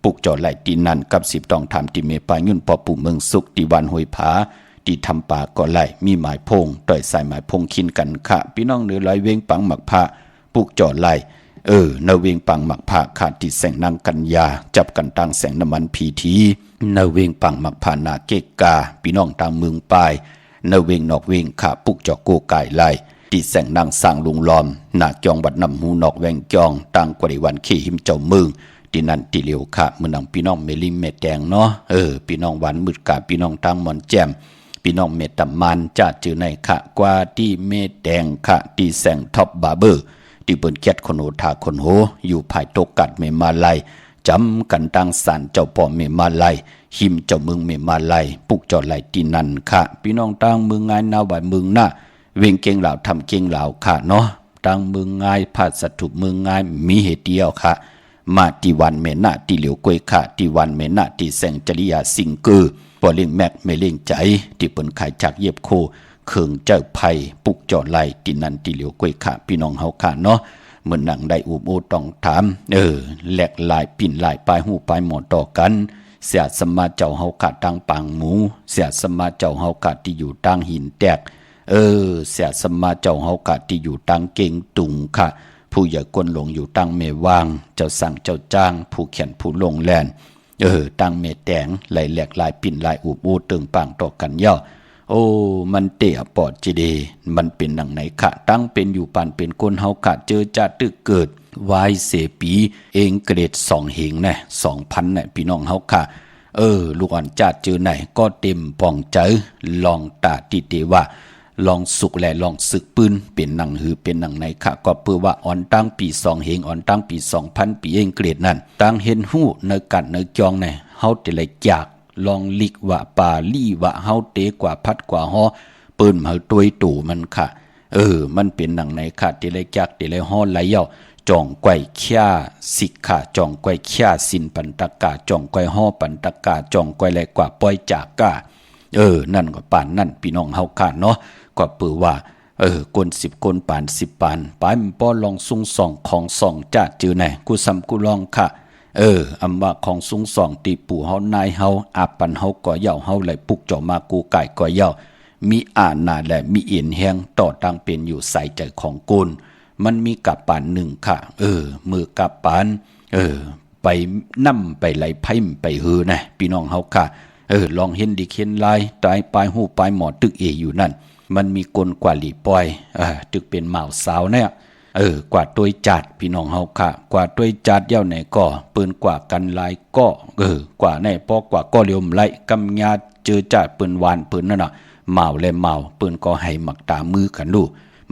ปุกเจ้าไหลตีนั่นกับ10ต้องทำที่เมปายุ่นปอปู่เมืองสุขที่วันห้วยผาที่ทำปาก็ไล่มีหมายพงต่อยสายหมายพงคินกันค่ะพี่น้องเหนือลอยเวงปังหมักผ้าปุกเจ้าไหลนเวงปังหมักผ้าขาดที่แสงนางกัญญาจับกันตั้งแสงน้ำมันพีทีนเวงปังหมักผ้านาเกกาพี่น้องตามเมืองปลายนเวงนอกเวงขาปุกเจ้าโกไก่ไล่ที่แสงนางสร้างลุงล้อมนาจองบัดนำหูนอกแวงจองตั้งกว่าวันขี้หิมเจ้าเมืองที่นั่นที่เหลียวค่ะเมื่อนังพี่น้องเมลิมเมแดงเนาะพี่น้องหวานมืดกาพี่น้องตั้งหมอนแจ่มพี่น้องเมตำมันจะจือในค่ะกว่าที่เมแดงค่ะที่แสงท็อปบาร์เบอร์ที่เปิ้นแก๊ดคนโหทาคนโหอยู่ภายโตกัดเมมาไลจำกันตั้งสารเจ้าป่อเมมาไลหิมเจ้าเมืองเมมาไลปุกจอดไหลที่นั่นค่ะพี่น้องตั้งเมืองง่ายนาไหวเมืองหน้าเวงเก่งเหล่าทำเก่งเหล่าค่ะเนาะตั้งเมืองง่ายผาสัตถุเมืองง่ายมีเหตุเดียวค่ะมาที่วันเมนาที่เหลียวกวยค่ะที่วันเมนาที่แสงจริยาสิงเกอร์ปอเลี้ยงแม็กไม่เลี้ยงใจที่เปิ้นขายจากเย็บโคเคืองเจ้าไผ่ปุกจอดไหลที่นั่นที่เหลียวกวยค่ะพี่น้องเฮาค่ะเนาะเหมือนหนังได้อุบโอต้องถามแหลกลายปิ่นลายปลายหูปลายหมอต่อกันเสียสมาเจ้าเฮาค่ะตั้งปางหมูเสียสมาเจ้าเฮาค่ะที่อยู่ตั้งหินแตกเสียสมาเจ้าเฮาค่ะที่อยู่ตั้งเก่งตุงค่ะผู้อย่ากวนหลงอยู่ตั้งเมวางเจ้าสั่งเจ้าจ้างผู้เขียนผู้ลงแลนตั้งเมแตงไหลแหลกลายปิ่นลายอุบโอตึงปางต่อกันย่อโอ้มันเตะปอดจีเดมันเป็นหนังไหนค่ะตั้งเป็นอยู่ปานเป็นคนเฮาค่ะเจอจะตึกเกิดวายเสปีเองเกรด2เหงนะ 2,000 นะพี่น้องเฮาค่ะลูกอ่อนจัดเจอไหนก็เต็มป่องใจลองตาติเตว่าลองสุกและลองสึกปืนเป็นหนังหือเป็นหนังไหนค่ะก็เพื่อว่าอ่อนตั้งปี2เหงอ่อนตั้งปี 2,000 ปีเองเกรดนั่นตั้งเห็นหู้ในกัดในจองนะเฮาแต่ละจากลองลิกว่าป่าลี่ว่าเฮาเตกว่าพัดกว่าฮอเปิ้นมาตัวตู่มันค่ะมันเป็นหนังไหนค่ะเตเลยจักเตเลยฮอไหลเย่าจองไกวข่าสิกค่ะจองไกวข่าสินปันตะกาจองไกวฮอปันตะกาจองไกวไหลกว่าปล่อยจากกานั่นก็ปานนั่นพี่น้องเฮาค่ะเนาะก็เปือว่ากน10กนปาน10ปานปายมันป้อลองซุงส่องของส่องจ้าจือไหนกูซ้ำกูลองค่ะอำว่าของสูงส่องตีปู่เฮานายเฮาอาปันเฮาก่อเย่าเฮาไหลปุกจ่อมากูไก่ก่อเย่ามีอาณาและมีเอียนแหงต่อตั้งเป็นอยู่ใส่ใจของกุลมันมีกับปานหนึ่งค่ะมือกับปานไปนำไปไหลไพ่ไปฮือนะพี่น้องเฮาค่ะลองเห็นดิเห็นลายตายปลายหูปลายหมอตึกอยู่นั่นมันมีกลกว่าหลีปอยตึกเป็นหม่าวสาวเนี่ยกว่าตัวจัดพี่น้องเฮาค่ะกว่าตัวจัดเย้าไหนก็ปืนกว่ากันลายก็กว่าในปอกว่าก็เลียวมไล่กำยาเจอจัดปืนวานปืนนั่นน่ะเมาและเมาปืนก็ให้หมักตามือกันดู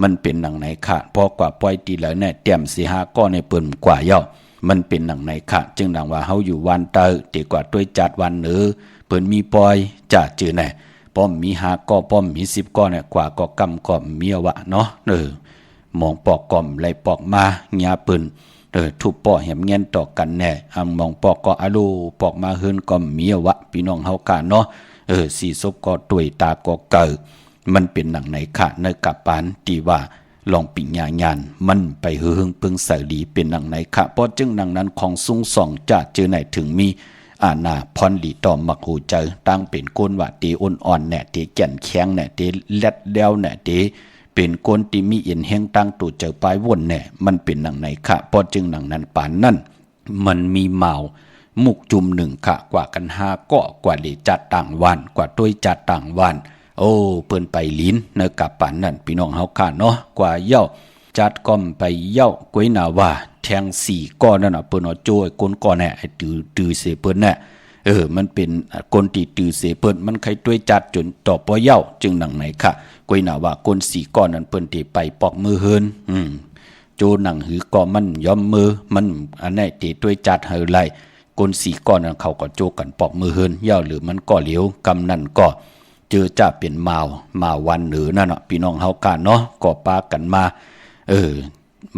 มันเป็นหนังไหนค่ะพอกว่าปล่อยตีแล้วเนี่ยเตรียม4-5ก็ในปืนกว่าเย้ามันเป็นหนังไหนค่ะจึงดังว่าเฮาอยู่วันเตอตีกว่าตัวจัดวันเนื้อปืนมีปล่อยจัดจือไหนป้อมมี5ก็ป้อมมี10ก็เนี่ยกว่าก็กำก็มีวะเนาะมองปอกก่อมไหลปอกมาหญ้าปืนทุบปอแหมเงี้ยนต่อกันแน่มองปอกก็อโลปอกมาเฮินก็มีวะพี่น้องเฮากันเนาะสีศพก็ตุยตาก็เกิดมันเป็นหนังไหนค่ะในกับปานตีว่าลองปิญญาญาณมันไปเฮืองปึงใส่ดีเป็นหนังไหนค่ะเพราะจึงหนังนั้นของสูงส่องจะเจอไหนถึงมีอาณาพรหลีต่อมักหูเจอตั้งเป็นก้นว่าตีอ่อนๆแน่ตีแก่นแข็งแน่ตีเล็ดเลี้ยวแน่ตีเป็นคนที่มีเอียนแห่งตั้งตู่เจอปลายวนแน่มันเป็นหนังไหนค่ะเพราะจึงหนังนั้นปานนั่นมันมีเมามุกจุ่มหนึ่งค่ะกว่ากัน5ก็กว่าเลจัดต่างวันกว่าตัวจัดต่างวันโอ้เปิ้นไปลิ้นในกับปานนั่นพี่น้องเฮาค่ะเนาะกว่าเย้าจัดก้อมไปเย้ากวยนาว่า แทง4ก้อนนั่นน่ะเปิ้นเอาโจ้ไอ้ก้นก้อนแน่ไอ้ตือเสเปิ้นน่ะมันเป็นคนที่ตือเสเปิ้นมันใครด้วยจัดจนต่อปอเย้าจึงหนังไหนค่ะกวยหน้าว่าคน4ก้อนนั้นเปิ้นที่ไปปอกมือเฮินโจหนังหือก็มันยอมมือมันอันไหนที่ด้วยจัดเฮาไล่คน4ก้อนนั้นเขาก็โจกันปอกมือเฮินเย้าหรือมันก็เหลียวกำนั่นก็เจอจะเป็นมาวันหรือนั่นเนาะพี่น้องเฮากะเนาะก็ปากันมา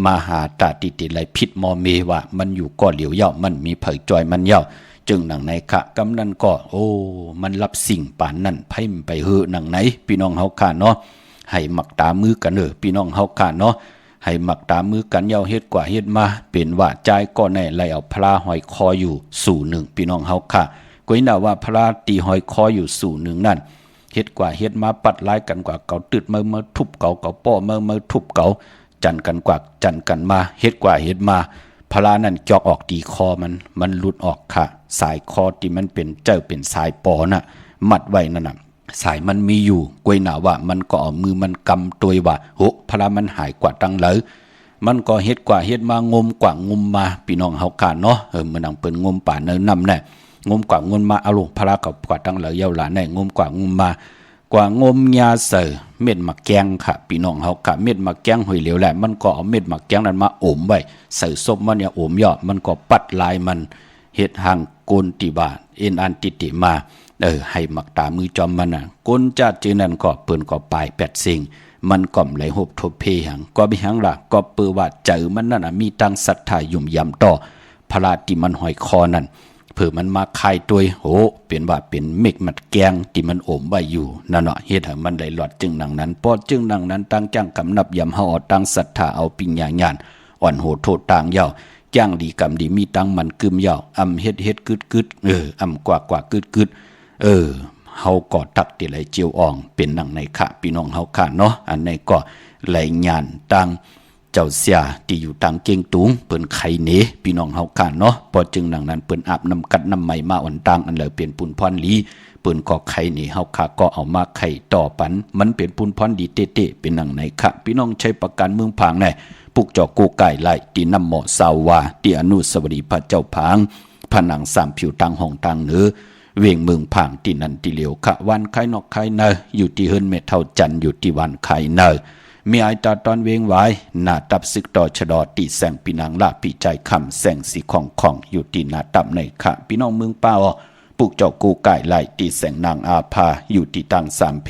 มาหาตาติไหลผิดมอเมว่ามันอยู่ก่อเหลียวเย่ามันมีเผยจอยมันเย่าจึงหนังไหนคะกำนั้นก็มันรับสิ่งป่านนั้นไพ่มไปเฮอหนังไหนพี่น้องเฮากะเนาะให้หมักตามือกันพี่น้องเฮากะเนาะให้หมักตามือกันเย่าเฮ็ดกว่าเฮ็ดมาเป็นว่าใจก็แน่ไหลเอาพลาหอยคออยู่สู่หนึ่งพี่น้องเฮากะก็น่าว่าพลาตีหอยคออยู่สู่หนึ่งนั่นเฮ็ดกว่าเฮ็ดมาปัดลายกันกว่าเก่าตึดมาทุบเก่าป้อมาทุบเก่าจันกันกว่าจันกันมาเฮ็ดกว่าเฮ็ดมาพลานั่นจอกออกตีคอมันหลุดออกค่ะสายคอที่มันเป็นเจ้าเป็นสายปอน่ะมัดไว้นั่นน่ะสายมันมีอยู่กวยหน้าว่ามันก็เอามือมันกำตัวว่าโหพลามันหายกว่าตังเลยมันก็เฮ็ดกว่าเฮ็ดมางมกว่างมมาพี่น้องเฮากันเนาะมันดังเปิ้นงมป่าเนินนำแน่งมกว่างมมาเอาลงพลากับกว่าตังเลยเยาหลานแน่งมกว่างมมากว่างมยาเสือเม็ดมะแกงค่ะพี่น้องเฮากะเม็ดมะแกงหอยเหลวแหละมันก็เอาเม็ดมะแกงนั้นมาอมไว้ใส่ซบมันเนี่ยอมยอดมันก็ปัดลายมันเฮ็ดห่างโกนติบาเอ็นอันติมาให้หมักตามือจอมมันน่ะก้นจัดจื้อนั้นก็เปิ้นก็ปลาย8สิ่งมันก่อมไหลหบทบเพหังก็บิหังล่ะก็เปื้อว่าเจอมันนั่นน่ะมีตั้งศรัทธายุ่มยำต่อพระที่มันหอยคอนั่นเผื่อมันมาคายตัวโหเป็นว่าเป็นเมฆมัดแกงที่มันอมไว้อยู่นั่นเนาะเฮ็ดให้มันได้หลอดจึงหนังนั้นพอจึงหนังนั้นตั้งจ้างกำนับยำเฮาตั้งศรัทธาเอาปิญญาญาณอ่อนโหโทษต่างยาวจ้างดีกำดีมีตังมันกึมยาวอำเฮ็ดกึดอำกว่ากึดเฮาก็ตักติไหลเจียวอ่องเป็นหนังในค่ะพี่น้องเฮาค่ะเนาะอันในก็ไหลญาณตั้งเจ้าเสียที่อยู่ต่างเก่งตุงเปิ้นไข่เนพี่น้องเฮากันเนาะพอจึงดังนั้นเปิ้นอาบน้ำกัดน้ำใหม่มาอ่อนต่างอันเลยเป็นปุนพรลีเปิ้นก็ไข่เนเฮาค่ะก็เอามาไข่ต่อปันมันเป็นปุนพรดีเตะเป็นหนังไหนค่ะพี่น้องใช้ประกันเมืองผางแน่ปุกจอกกูไก่ไล่ที่นำเหมาะสาวาที่อนุสาวรีย์พระเจ้าผางผนังสามผิวต่างห้องต่างเหนือเวียงเมืองผางที่นั่นที่เหลียวค่ะวันไข่นอกไข่เนออยู่ที่เฮิรนเมเท่าจันอยู่ที่วันไข่เนอมีไอตาตอนเวงไว้หน้าตับซึกต่อชะดอตีแสงปีนางลาปีใจคำแสงสีของอยู่ที่หน้าตับในค่ะพี่น้องเมืองป้าปลูกเจ้ากูไก่ไล่ตีแสงนางอาภาอยู่ที่ตังสามเพ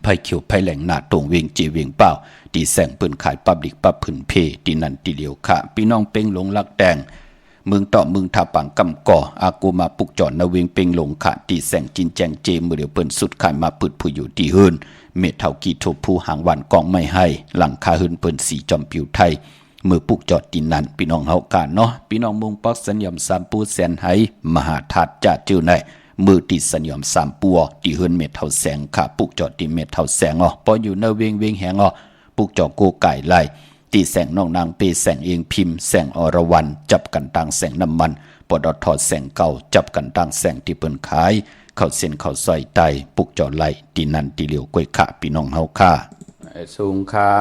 ไผ่เขียวไผ่แหลงหน้าตรงเวงจีเวงเป้าตีแสงปืนขายปับลิกปับผืนเพที่นั่นที่เดียวค่ะพี่น้องเป้งหลงลักแดงเมืองต่อเมืองทาปังกำก่ออากูมาปุกจอดนาเวงเป่งลงขะตีแสงจินแจงเจมือเดียวเปิ้นสุดขายมาปืดผู้อยู่ที่เฮินเม็ดเท่ากีทบผู้หางวันกองไม่ให้หลังคาเฮินเปิ้นสีจอมผิวไทยมือปุกจอดตีนันพี่น้องเฮากาเนาะพี่น้องมุงปักสัญญมสามปูแสนไหมหาทัดจะจื้อในมือติดสัญญมสามปัวตีเฮินเม็ดเท่าแสงค่ะปุกจอดตีเม็ดเท่าแสงพออยู่ในเวงแหงปุกจอดโกไก่ไล่ตีแสงน้องนางเปแสงเองพิมพ์แสงอรวรรณจับกันต่างแสงน้ำมันปอดทอดแสงเก่าจับกันต่างแสงที่เปิ้นขายเข้าเส้นเข้าซอยไตปุกจอดไหลตีนันตีเหลียวกล้วยขะพี่น้องเฮาค่ะสูงค่ะ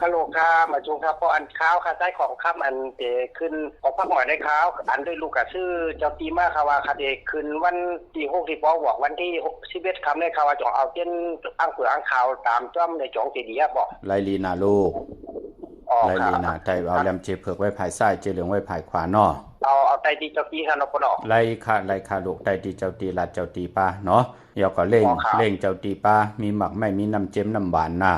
ฮัลโหลครับมาจุงครับพออันข้าวค่ะใต้ของค่ำอันเตขึ้นออกพักหมอยได้ข้าวอันด้วยลูกกับชื่อเจ้าตีมาคาวาคาเดขึ้นวันที่6ที่ปอบอกวันที่11ค่ำได้คาวาจ่องเอาเต้นอ้างเผืออ้างข่าวตามจ้อมในจ่องเจดีย์บอกไลลีนาลูกไลลีนาไทยเอาแลมเจเผือกไว้ภายซ้ายเจเหลืองไว้ภายขวาเนาะเอาไตตีเจ้าตีค่ะเนาะปนไลค่ะลูกไตตีเจ้าตีลัดเจ้าตีป้าเนาะยอกก็เร่งเจ้าตีป้ามีหมักไม่มีน้ำเจมน้ำหวานน่ะ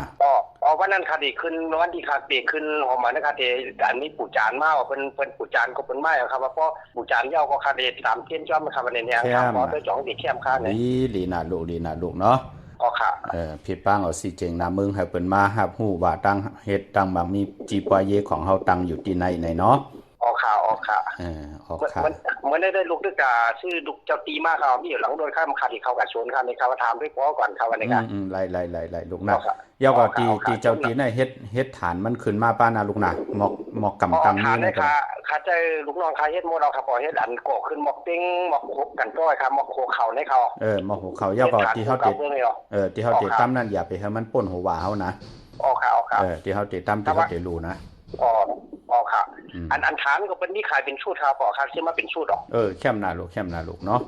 วันนั้นคาเดขึ้นวันที่คาเดขึ้นหอมหวานนะคาเดอันนี้ปู่จานมาว่าเพิ่นปู่จานก็เพิ่นมาครับว่าเพราะปู่จานเย้าก็คาเด3เที่ยนจ้อมครับวันนี้เนี่ยครับบ่ได้จ่องที่แคมค่าเนี่ยลีนาลูกเนาะค่ะพี่ปังเอาสิเจงนามึงให้เปิ้นมารับฮู้ว่าตั้งเฮ็ดตั้งบางมีจีปอยเยของเฮาตั้งอยู่ที่ไหนเนาะค่ะออกค่ะเหมือนได้ลูกด้วยกาชื่อลูกเจ้าตีมาครับมีอยู่หลังโดยข้ามขาดที่เข้ากับชวนครับในคำว่าถามด้วยพอก่อนครับวันนี้ครับไล่ลูกนะยาวก็ตีเจ้าตีน่ะเฮ็ดฐานมันขึ้นมาป้านะลูกนะหมอกกำตังนี่นะครับข้าใจลูกน้องข้าเฮ็ดโมเราครับพอเฮ็ดอันก่อขึ้นหมอกเป้งหมอกกันก้อยครับหมอกโคเข่าในเขาหมอกโคเข่ายาวก็ที่เฮาติดตั้มนั่นอย่าไปให้มันป่นหัวว่าเฮานะค่ะที่เฮาติดตั้มที่เฮาติดรูนะค่ะ อันฐานก็เป็นนี่ขายเป็นชุดครับปอครับใช่มาเป็นชุดหรอแคมนาลูกเนาะ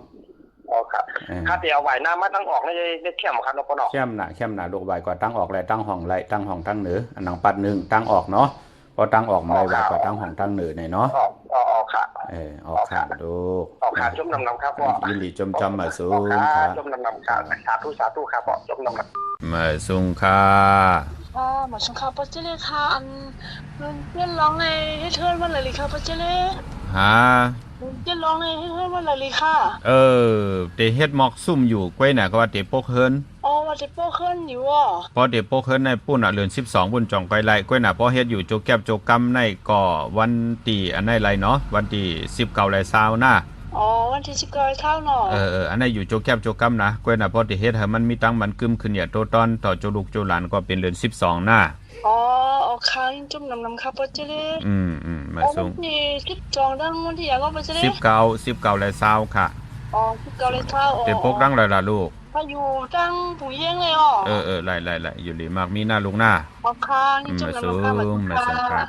อ๋อครับครับเดี๋ยวไหวน้ำมาตั้งออกได้เข้มครับเนาะปอเนาะเข้มนาลูกใบกว่าตั้งออกเลยตั้งห้องไรตั้งห้องตั้งเหนืออันหนังปัดหนึ่งตั้งออกเนาะพอตั้งออกมาใบกว่าตั้งห้องตั้งเหนือเนาะอ๋อค่ะออกค่ะลูกออกค่ะจมน้ำครับพ่อยินดีจมมาสูงค่ะจมน้ำค่ะสาธุครับพ่อจมน้ำมาสูงค่ะมาสูงค่ะพ่อเจเล่ค่ะอันเพื่อนร้องไงให้เทิร์นวันเลยค่ะพ่อเจเล่ฮะเพื่อนร้องไงให้เทิร์นวันเลยค่ะเตเฮ็ดหมอกซุ่มอยู่ก้วยน่ะก็ว่าเตโปกเฮิรนว่าเตโปกเฮิรนอยู่อ่ะพอเตโปกเฮิรนในปุ่นเรือน12บุญจ่องไกลไลก้วยน่ะพอเฮ็ดอยู่โจแก็บโจกำในก่อวันที่อันไหนไรเนาะวันที่19ไร20น่ะวันที่19เท่าเนาะอันไหนอยู่โจแก็บโจกำนะก้วยน่ะพอเตเฮ็ดให้มันมีตังมันกึมขึ้นอย่าโตตอนต่อโจลูกโจหลานก็เป็นเรือน12น่ะเอาค้างจุ่มน้ำครับพ่อเจเล่มาส่งนี่12ดังวันที่อยากว่าพ่อเจเล่19ไร20ค่ะ19ไร20เตโปกดังไรล่ะลูกพาอยู่ดังผู้เยี่ยงเลยไล่อยู่หลีมากมีหน้าลุงหน้าเอาค้างจุ่มน้ำครับมาส่งค่ะ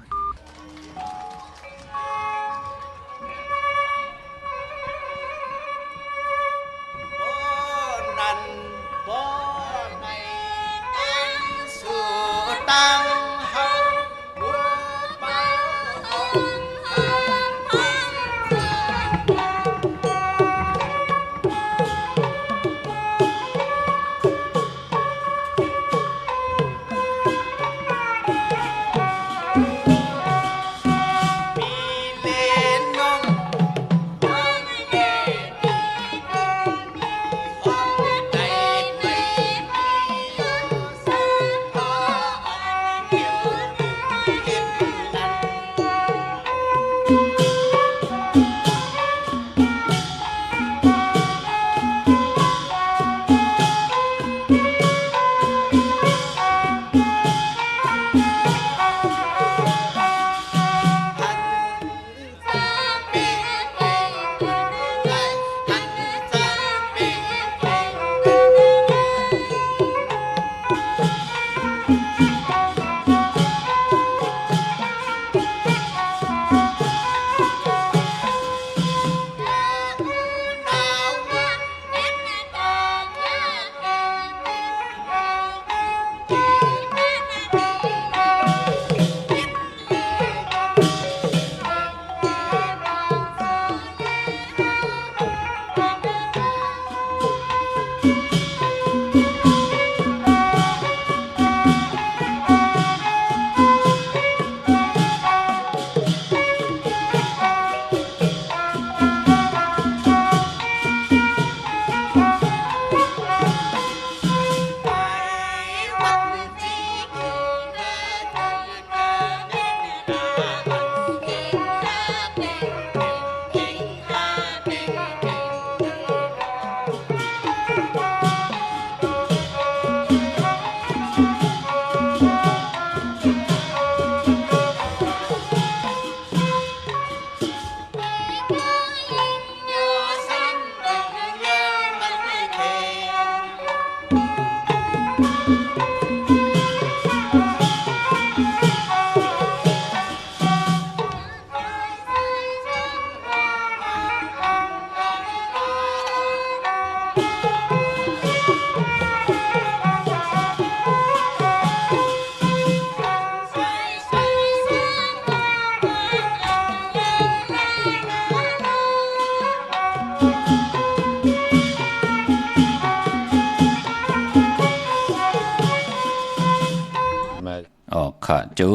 ค่ะจุ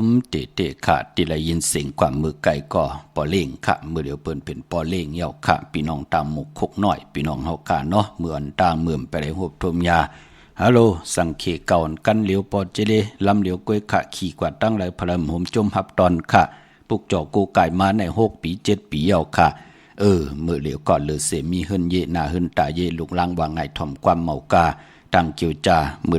มเตะค่ะติละยินเสียงความมือไก่ก่อปอเล่งค่ะมือเดียวเปิ้นเป็นปอเล่งเหี่ยวค่ะพี่น้องตามหมกคกน้อยพี่น้องเฮาค่ะเนาะเมื่ออันตางเมื่อมไปได้ฮบทมยาฮัลโหลสังเขเก่ากันเหลียวปอเจเลลำเหลียวกล้วยค่ะขี่กว่าตั้งไหลพลัมหมจมหับตอนค่ะปุกจอกกูไก่มาใน6 ปี 7 ปีเหี่ยวค่ะมือเหลียวก่อนเลยเสมีเฮินเยหน้าเฮินตาเยลุกลังว่าไงถ่อมความเมากาตั้งเกี่ยวจามือ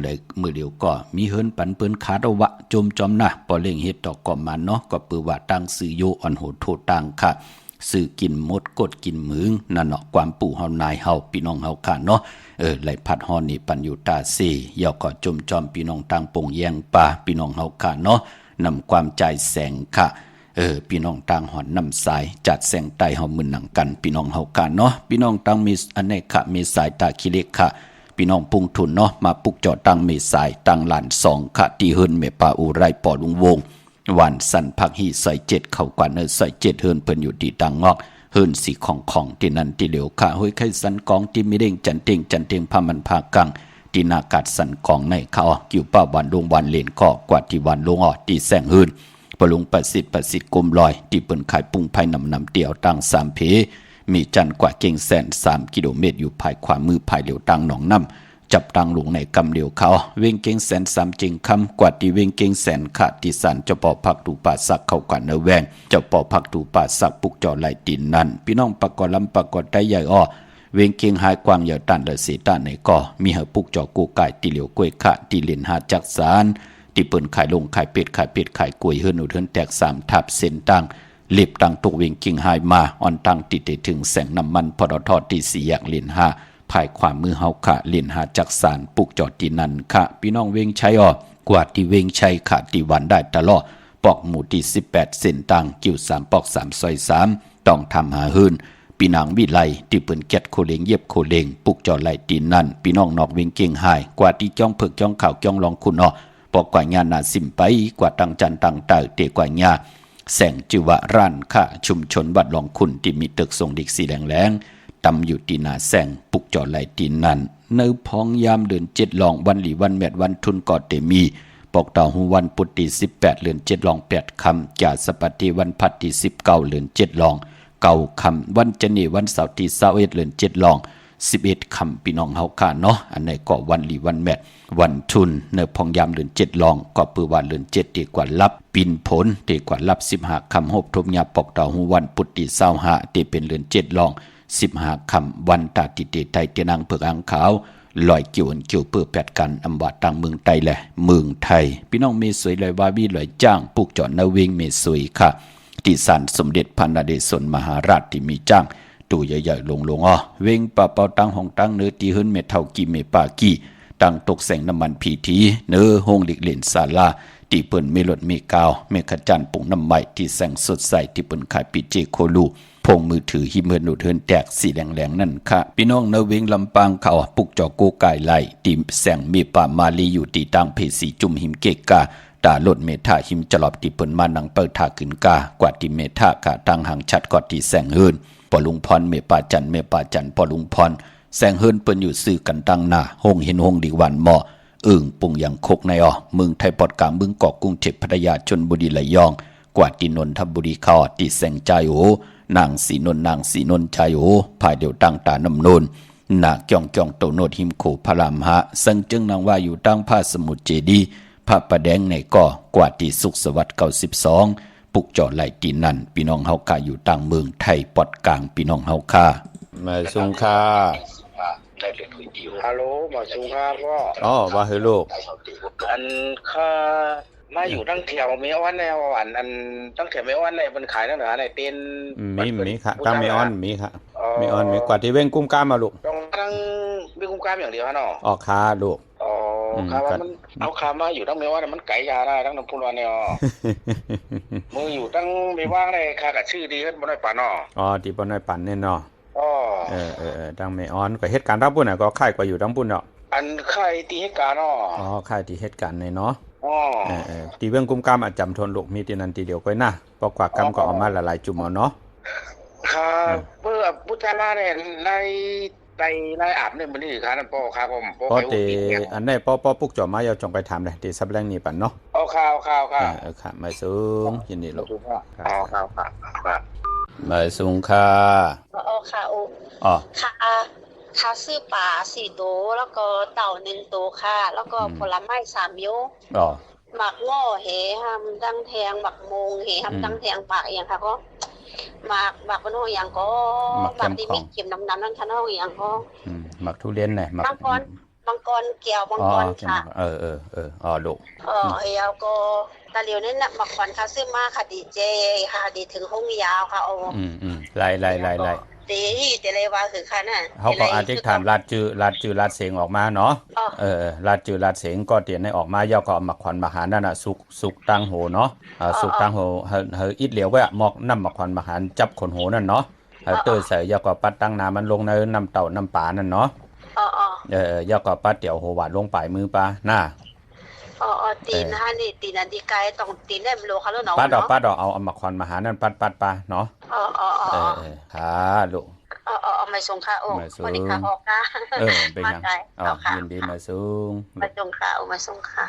เดียวก็มีเฮินปันเปิ้นขาดวะจมจอมนะปอเล่งเฮ็ดดอกก่อมาเนาะก็ปือว่าตั้งสื่อโยอ่อนโหดโทษต่างค่ะสื่อกินมดกดกินมึงนั่นเนาะความปู่เฮานายเฮาพี่น้องเฮาค่ะเนาะไหลพัดฮอนี่ปันอยู่ตาเซยอก็จมจอมพี่น้องต่างปงแยงป่าพี่น้องเฮาค่ะเนาะนำความใจแสงค่ะ พี่น้องต่างหอนนำสายจัดแสงไตเฮามึนหนังกันพี่น้องเฮากันเนาะพี่น้องต่างมีอเนกะมีสายตาคิเลกะพี่น้องปุงทุนเนาะมาปุกจอตั้งเมสายตั้งหลาน2ค่ะที่เฮินเมปาอุไรปอลุงวงวันสันพักฮีใส่7เข้ากว่าใส่7เฮินเพิ่นอยู่ที่ตังงอกเฮินสีของที่นั่นที่เหลียวค่ะห้วยไข่สันกองที่มีเด้งจันเต็งพามันพากังที่นากาศสันกองในเขากิ่วป้าวันลงวันเลนก็กว่าที่วันลงที่แสงเฮินปลุงประสิทธิ์กุมลอยที่เปิ้นขายปุ้งไผ่นำเดี่ยวตั้ง3เพมีจันกว่าเก่งแสน3กิโลเมตรอยู่ภายขวามือภายเหลียวตังหนองน้ำจับตังหลวงในกำเหลียวเขาเวงเก่งแสน3จริงคำกว่าที่เวงเก่งแสนขาดที่สันเจ้าปอพักตูป่าสักเข้ากันเนแวงเจ้าปอพักตูป่าสักปุกจอไหลดินนั่นพี่น้องปะกอลำปะกอได้ใหญ่อ้อเวงเก่งหายกวางเหยาตันเลเสตาในก่อมีเหปุกจอกูไก่ตีเหลียวกล้วยขะตีเหรียญหาจักสารที่เปิ้นขายลงขายเป็ดขายกล้วยเฮือนอุดเฮือนแตก3ทับเส้นตั้งเล็บตังตกเวงเก่งหายมาอ่อนตังติดถึงแสงน้ำมันพอทอที่4แยกเหรียญ5ภายความมือเฮาขะเหรียญ5จักสารปุกจอที่นั่นค่ะพี่น้องเวงชัยกว่าที่เวงชัยค่ะที่วันได้ตลอดปอกหมู่ที่18เส้นตั้งกิ้ว3ปอก3ซอย3ต้องทำหาหื้นพี่นางวิไลที่เปิ้นเก็ดโคเลงเย็บโคเลงปุกจอไหลตีนั่นพี่น้องนอกเวงเก่งหายกว่าที่จ้องเพิกจ้องข่าวจ้องลองคุณปอกกว่างานนาสิมไปกว่าตังจันตังเตเตกว่าญาแสงจิวะร้านค่ะชุมชนวัดหลองคุณที่มีตึกทรงดิกสีแหลงตำอยู่ตีนาแสงปุกจอไหลตีนั่นเนื้อพองยามเดือน7ลองวันหลีวันแมดวันทุนกอดเตมีปอกเต่าหูวันปุตติ18เดือน7ลอง8คำจ่าสปัติวันพัดที่19เดือน7ลองเก่าคำวันจันนีวันเสาร์ที่21เดือน7ลอง11คำพี่น้องเฮาค่ะเนาะอันไหนก็วันหลีวันแมดวันทุนเนื้อพองยามเดือน7ลองก็ปือวันเดือน7ดีกว่ารับปินผลดีกว่ารับ15คำหบทบยาปอกเต่าหูวันปุตติ25ที่เป็นเดือน7ลอง15คำวันตาติเตไทยเตนางเผือกอ่างขาวลอยเกี่ยวเปื้อแปดกันอำวัดต่างเมืองไทยแหละเมืองไทยพี่น้องเมสวยลอยวาวีลอยจ้างปลูกจอดนาเวงเมสวยค่ะที่ศาลสมเด็จพระนเรศวรมหาราชที่มีจ้างตู้ใหญ่ๆลงเวงป่าเป่าตั้งห้องตั้งเนื้อตีหื้นเมเท่ากีเมปากีตั้งตกแสงน้ำมันพีทีเนื้อห้องหลีกเล่นศาลาที่เปิ้นเมลดเมกาวเมขจันปุ่งน้ำใหม่ที่แสงสดใสที่เปิ้นขายปีเจโคลูพงมือถือหิมเฮินหนุดเฮินแตกสีแหลงนั่นค่ะพี่น้องเนเวงลำปางเขาปุกจอโกไก่ไหลติมแสงมีป่ามาลีอยู่ตีตังเพสีจุ่มหิมเกกาตาลดเมธาหิมจลอบติเปิ้นมานังเปิดทาขึ้นกากว่าติเมธากะตังหางชัดกอดที่แสงเฮินปอลุงพรเมปาจันปอลุงพรแสงเฮินเปิ้นอยู่ซื้อกันตั้งหน้าห้องเห็นห้องดีวันหม้อปุ่งอย่างคกในเมืองไทยปอดกลางเมืองเกาะกรุงเทพพัทยาชลบุรีระยองกว่าที่นนทบุรีเขาที่แสงใจนางสีนนใจภายเดียวตั้งตาน้ำนนนาเกี่ยงโตโนดหิมโขพระรามหะสังจึงนางว่าอยู่ตั้งผ้าสมุทรเจดีพระประแดงในก่อกว่าที่สุขสวัสดิ์92ปุกจอไหลตีนั่นพี่น้องเฮาคาอยู่ตั้งเมืองไทยปอดกลางพี่น้องเฮาคามาสุงค่าฮัลโหลมาสุงครับพ่อว่าเฮ้ลูกอันค่ามาอยู่ตั้งแถวเมออนในวันอันตั้งแถวเมออนในมันขายตั้งแต่ไหนเป็นมีค่ะตั้งเมออนมีค่ะเมออนมีกว่าที่เว้งกุ้มก้ามมาลูกต้องตั้งเว้งกุ้มก้ามอย่างเดียวฮะเนาะออกคาลูกค่ะว่ามันเอาคามาอยู่ตั้งเมออนมันไก่ยาได้ตั้งน้ำพุร้อนเนี่ยมืออยู่ตั้งไม่ว่างได้ค่ะกับชื่อดีขึ้นบ่น้อยปานเนาะดีบ่น้อยปานแน่เนาะตั้งเมออนก็เหตุการณ์ทั้งปุ่นน่ะก็ค่ายกว่าอยู่ทั้งปุ่นเนาะอันค่ายที่เหตุการณ์เนาะค่ายที่เหตุการณ์ในเนาะตีเบื้องกุ้มกามอาจจำทนลูกมีตีนันตีเดียวก็น่ะปอกว่ากำก็ออกมาหลายจุ่มเอาเนาะค่ะเพื่อพุทธาเนี่ยในอาบเนี่ยมันนี่ค่ะนั่นปอครับผมปอเตอันนี้ปอปุกจ่อมาเอาจงไปถามเลยตีซับแรงนี่ปั่นเนาะข่าวค่ะมาสูงยินดีลูกข่าวมาสูงค่ะค่ะค่ะซื้อปลา4ตัวแล้วก็เต่า1ตัวค่ะแล้วก็ผลไม้3ยกหมักง้อเหหำดังแทงหมักมงเหหำดังแทงปากอย่างค่ะก็หมักเป็นห้องอย่างก็หมักที่มีเข็มน้ำนั่นค่ะห้องอย่างก็หมักทุเรียนไหนมังกรเกี่ยวมังกรค่ะลูกแล้วก็ตาเหลียวนี่น่ะหมักขวัญค่ะซื้อมาค่ะดีเจค่ะดีถึงห้องยาวค่ะไล่ ตีแต่เลยว่าคือค่ะน่ะ เขาก็อธิษฐานลาดจือลาดเสียงออกมาเนาะลาดจือลาดเสียงก็เตียนให้ออกมาย่อก็เอามาขวัญมาหารนั่นน่ะสุกตังโหเนาะสุกตังโหเฮออิดเหลียวไว้หมอกน้ำมาขวัญมาหารจับขนโหนั่นเนาะเตยใส่ย่อก็ปัดตั้งน้ำมันลงในน้ำเต่าน้ำป่านั่นเนาะย่อก็ปัดเดี๋ยวโหหวานลงปลายมือปลาหน้าตีนนะคะนี่ตีนอันที่ไกลต้องตีนได้มันโลเขาแล้วเนาะปัดเอามาขวัญมาหารนั่นปัดปลาเนาะค่ะลูกเอามาส่งค่ะโอ้วันนี้ค่ะออกค่ะเป็นยังยินดีมาส่งมาส่งค่ะมาส่งค่ะ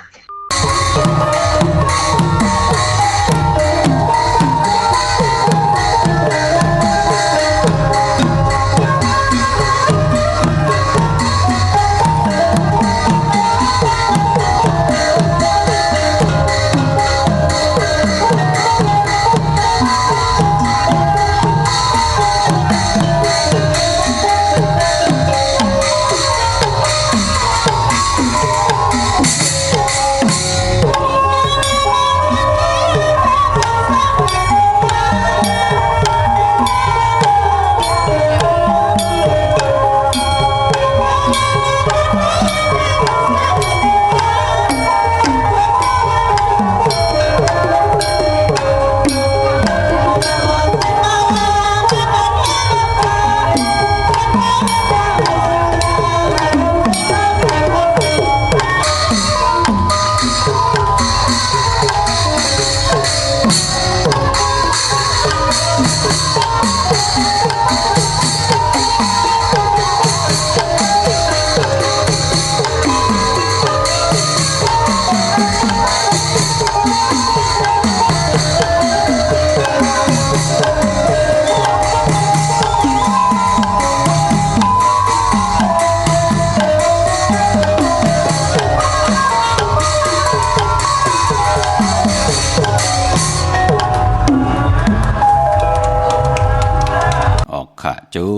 จุ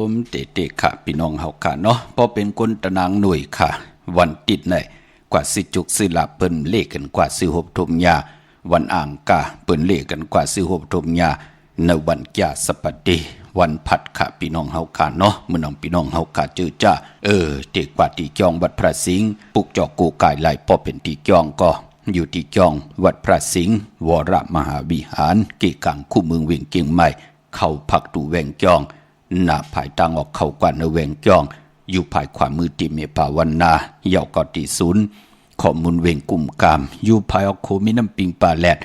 มเตะค่ะพี่น้องเฮาค่ะเนาะพอเป็นคนตะนางหน่วยค่ะวันติดไหนกว่าสิจุกสิลาเปิ้นเลขกันกว่าสิหบทมยาวันอ่างกาเปิ้นเลขกันกว่าสิหบทมยาในวันยาสปฏิวันผัดค่ะพี่น้องเฮาค่ะเนาะมื้อน้องพี่น้องเฮาค่ะเจอจ้าเตกว่าตีจองวัดพระสิงห์ปุกจอกกูกายไหลพอเป็นตีจองก็อยู่ที่จองวัดพระสิงห์วรมหาวิหารเกกังคู่เมืองเวียงเกียงใหม่เข้าพักดูแวงจองหน้าภายตังออกเข้ากว่าในแวงจองอยู่ภายขวามือติเมภาวันนาเยาวกอติศูนย์ข้อมูลเวงกุ่มกามอยู่ภายออกโคมีน้ำปิงปลาแลด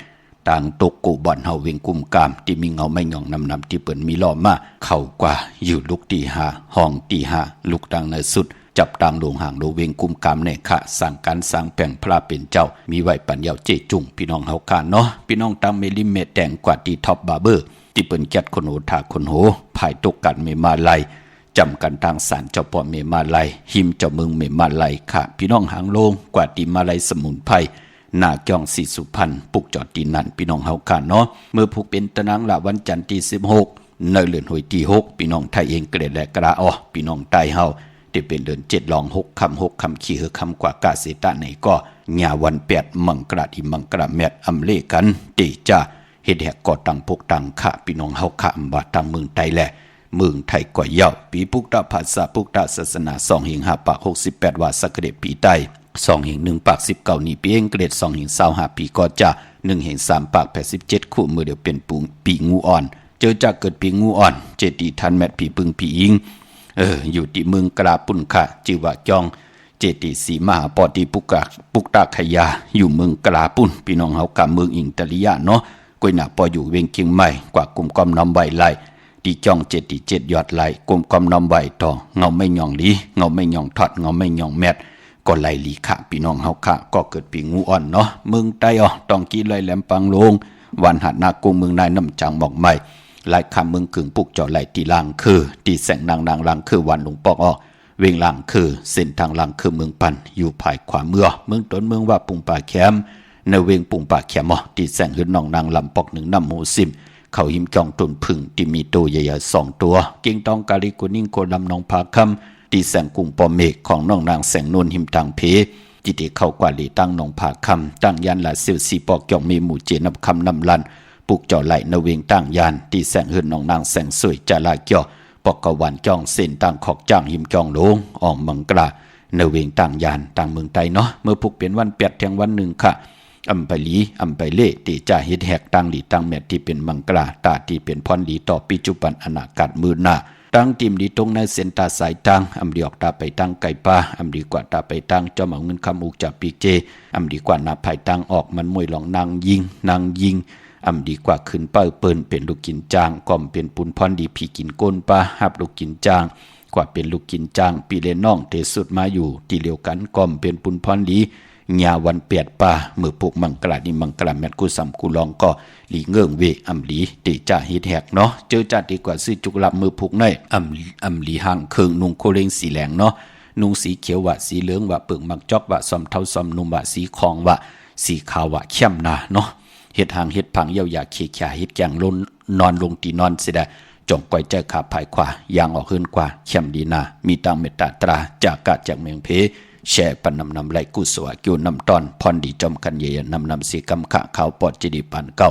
ต่างตกกูบ่อนเฮาเวงกุ่มกามที่มีเงาไม่หย่องนำที่เปิ่นมีล้อมาเข้ากว่าอยู่ลุกตีหาห้องตีหาลุกดังในสุดจับต่างโลงห่างโลเวงกุ่มกามในค่ะสร้างการสร้างแปลงพระเป็นเจ้ามีไว้ปัญญาเจจุงพี่น้องเฮาค่ะเนาะพี่น้องตังเมลิเมตแต่งกว่าที่ท็อปบาร์เบอร์ที่เปิ้นจัดคนโหทาคนโหภายตกกันเมมาไลจำกันทางศาลเจ้าพ่อเมมาไลหิมเจ้าเมืองเมมาไลค่ะพี่น้องหางโลงกว่าที่มาไลสมุนไพรหน้าจองสีสุพรรณปุกจอดตีนั่นพี่น้องเฮาค่ะเนาะเมื่อผูกเป็นตะนางละวันจันทร์ที่16ในเดือนหวยที่6พี่น้องไทยเองเกรดและกระอ้อพี่น้องใต้เฮาที่เป็นเดือน7ลอง6คำขี้เฮอคำกว่ากาเสตะไหนก็ญาวัน8มังกราที่มังกราแมดอำเลกันติจ้าเฮ็ดแหกก่อตังพกตังค่ะพี่น้องเฮาค่ะบาดทางเมืองไทยแหละเมืองไทยก่อเยาปีพุกตะภาษาพุกตะศาสนา2หิง5ปาก68ว่าสักเดปีใต้2หิง1ปาก19นี่ปีเองเกรด2หิง25ปีก็จะ1หิง3ปาก87คู่มือเดียวเป็นปีงูอ่อนเจอจากเกิดปีงูอ่อนเจดีทันแมทผีปึงผีอิงอยู่ที่เมืองกราปุ่นค่ะชื่อว่าจองเจดีสีมหาปอติปุกตะขยาอยู่เมืองกราปุ่นพี่น้องเฮากับเมืองอิงตะลิยะเนาะกวยหน้าปออยู่เวียงเคียงใหม่กว่ากลุ่มกอมน้ำใบไหลที่จ้อง77ยอดไหลกลุ่มกอมน้ำใบต่อเงาไม่หย่องหลีเงาไม่หย่องทอดเงาไม่หย่องแมดก็ไหลหลีค่ะพี่น้องเฮาค่ะก็เกิดปีงูอ่อนเนาะเมืองใต้ต้องกี้ไหลแหลมปังลงวันหัดนากุงเมืองนายน้ำจังหมอกใหม่ไหลคำเมืองกึ่งปุกจ่อไหลตีล่างคือตีแสงนางล่างคือวันหลวงปอกเวียงล่างคือเส้นทางล่างคือเมืองปันอยู่ภายขวาเมืองต้นเมืองว่าปุงป่าแคมในเวียงปุ่งปากแขมที่แสงหืนน้องนางลำปอกหนึ่งน้ำหมูซิมเขาหิมจองต้นพึ่งที่มีตัวใหญ่ๆ2ตัวเก่งตองกาลิกุนิ่งโคลำนองพาคำที่แสงกุ้งปอเมฆของน้องนางแสงนวลหิมทางเพจิติเข้ากว่าลีตั้งนองพาคำตั้งยันละเซียวสีปอกจองมีหมู่เจนับคำนำลันปุกจ่อไหลในเวียงตั้งยันที่แสงหืนน้องนางแสงสวยจาลาเกี่ยว ปอกกะวันจ้องเส้นต่างขอกจ้างหิมจ้องลงอ่องมังกลาเนเวงต่างยานต่างเมืองไตเนาะเมื่อพุกเป็นวันเปียดแทงวันหนึ่งค่ะอำไปลีอำไปเล่ตีจ่าเฮ็ดแหกต่างหลีต่างแมทที่เป็นมังกลาตาที่เป็นพรหลีต่อปัจจุบันอนาคตมือหน้าตั้งทีมดีตรงในเส้นตาสายตังอำดีออกตาไปตั้งไก่ป้าอำดีกว่าตาไปตั้งเจ้าเหมาเงินคำอุกจากปีเจอำดีกว่านาภายตั้งออกมันมวยหลองนางยิงอำดีกว่าขึ้นเป้าเปิ้นเป็นลูกกินจางก่อมเป็นปุนพรดีผีกินก้นป้าหับลูกกินจางกว่าเป็นลูกกินจางปีเลน้องเตสุดมาอยู่ที่เลียวกันก่อมเป็นปุนพรดีญาวันเปียดป่าเมื่อปลูกมังกลานี่มังกลาแมทกูสำกูลองก็หลีเงื่องเวอำหลีติจ่าฮิดแหกเนาะเจอจัดดีกว่าซื้อจุกลับมือผูกในอำหลีห่างเคืองนุงโคเรงสีแหลงเนาะนุงสีเขียววะสีเหลืองวะเปิงมักจอกวะซอมเทาซอมนุ่มวะสีคองวะสีขาววะเข้มนาเนาะเฮ็ดหางเฮ็ดผังเยี่ยวยาเขียขาเฮ็ดแกงลนนอนลงตีนอนเสียดจงก้อยใจขาภายขวายางออกขึ้นกว่าเข้มดีนามีตังเมตตาตราจากกะจากเมืองเพแช่ปันนำไหลกุศวะกิวนำตอนพรดีจอมกันเยนำสีกำขะขาวปอดจิดีปันเก้า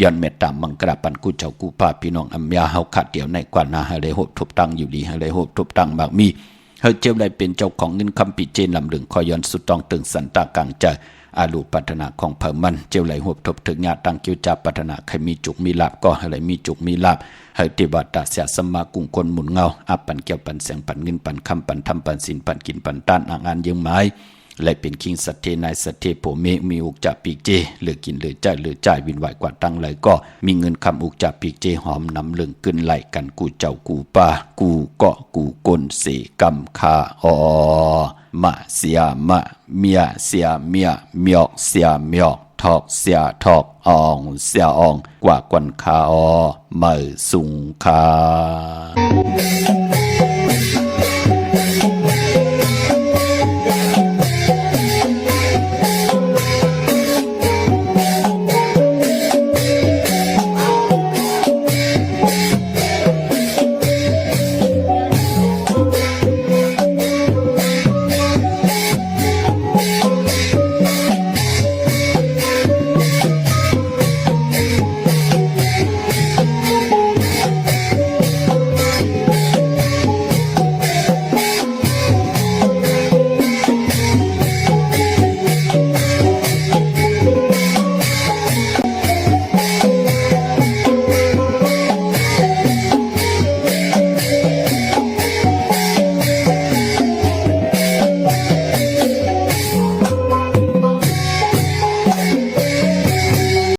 ย้อนเมตตามังกราปันกุเจ้ากูป้าพี่น้องอัมยาเฮาขัดเดี่ยวในกว่านาให้เลยโหบทุบตังอยู่ดีให้เลยโหบทุบตังบากมีเฮาเจ้าได้เป็นเจ้าของเงินคำปิเจนลำลึงคอยย้อนสุดตองตึงสันตากลางใจอาลูปัฒนาของเผ่ามันเจ้าไหลหวบทบถึงญาตังเกี่ยวจับปัฒนาใครมีจุกมีลาบก็ให้ไหลมีจุกมีลาบให้ติบัตตาเสียสมากุงคนหมุนเงาอับปันเกี่ยวปันแสงปันเงินปันคำปันทำปันสินปันกินปันต้านอ่างอันยังไม้และเป็นคิงสัตเทนายสัตเทโผเมมีอุกจับปีเจเหลือกินเหลือจ่ายวินไหวกว่าตั้งไหลก็มีเงินคำอุกจับปีเจหอมน้ำเหลืองกึนไหลกันกูเจ้ากูป้ากูเกาะกูกลเสกำคาอมาเสียมาเมียเสียเมียเมียกเสียเมียกทอกเสียทอกอองเสียอองกว่ากวนคาอมือสุงคา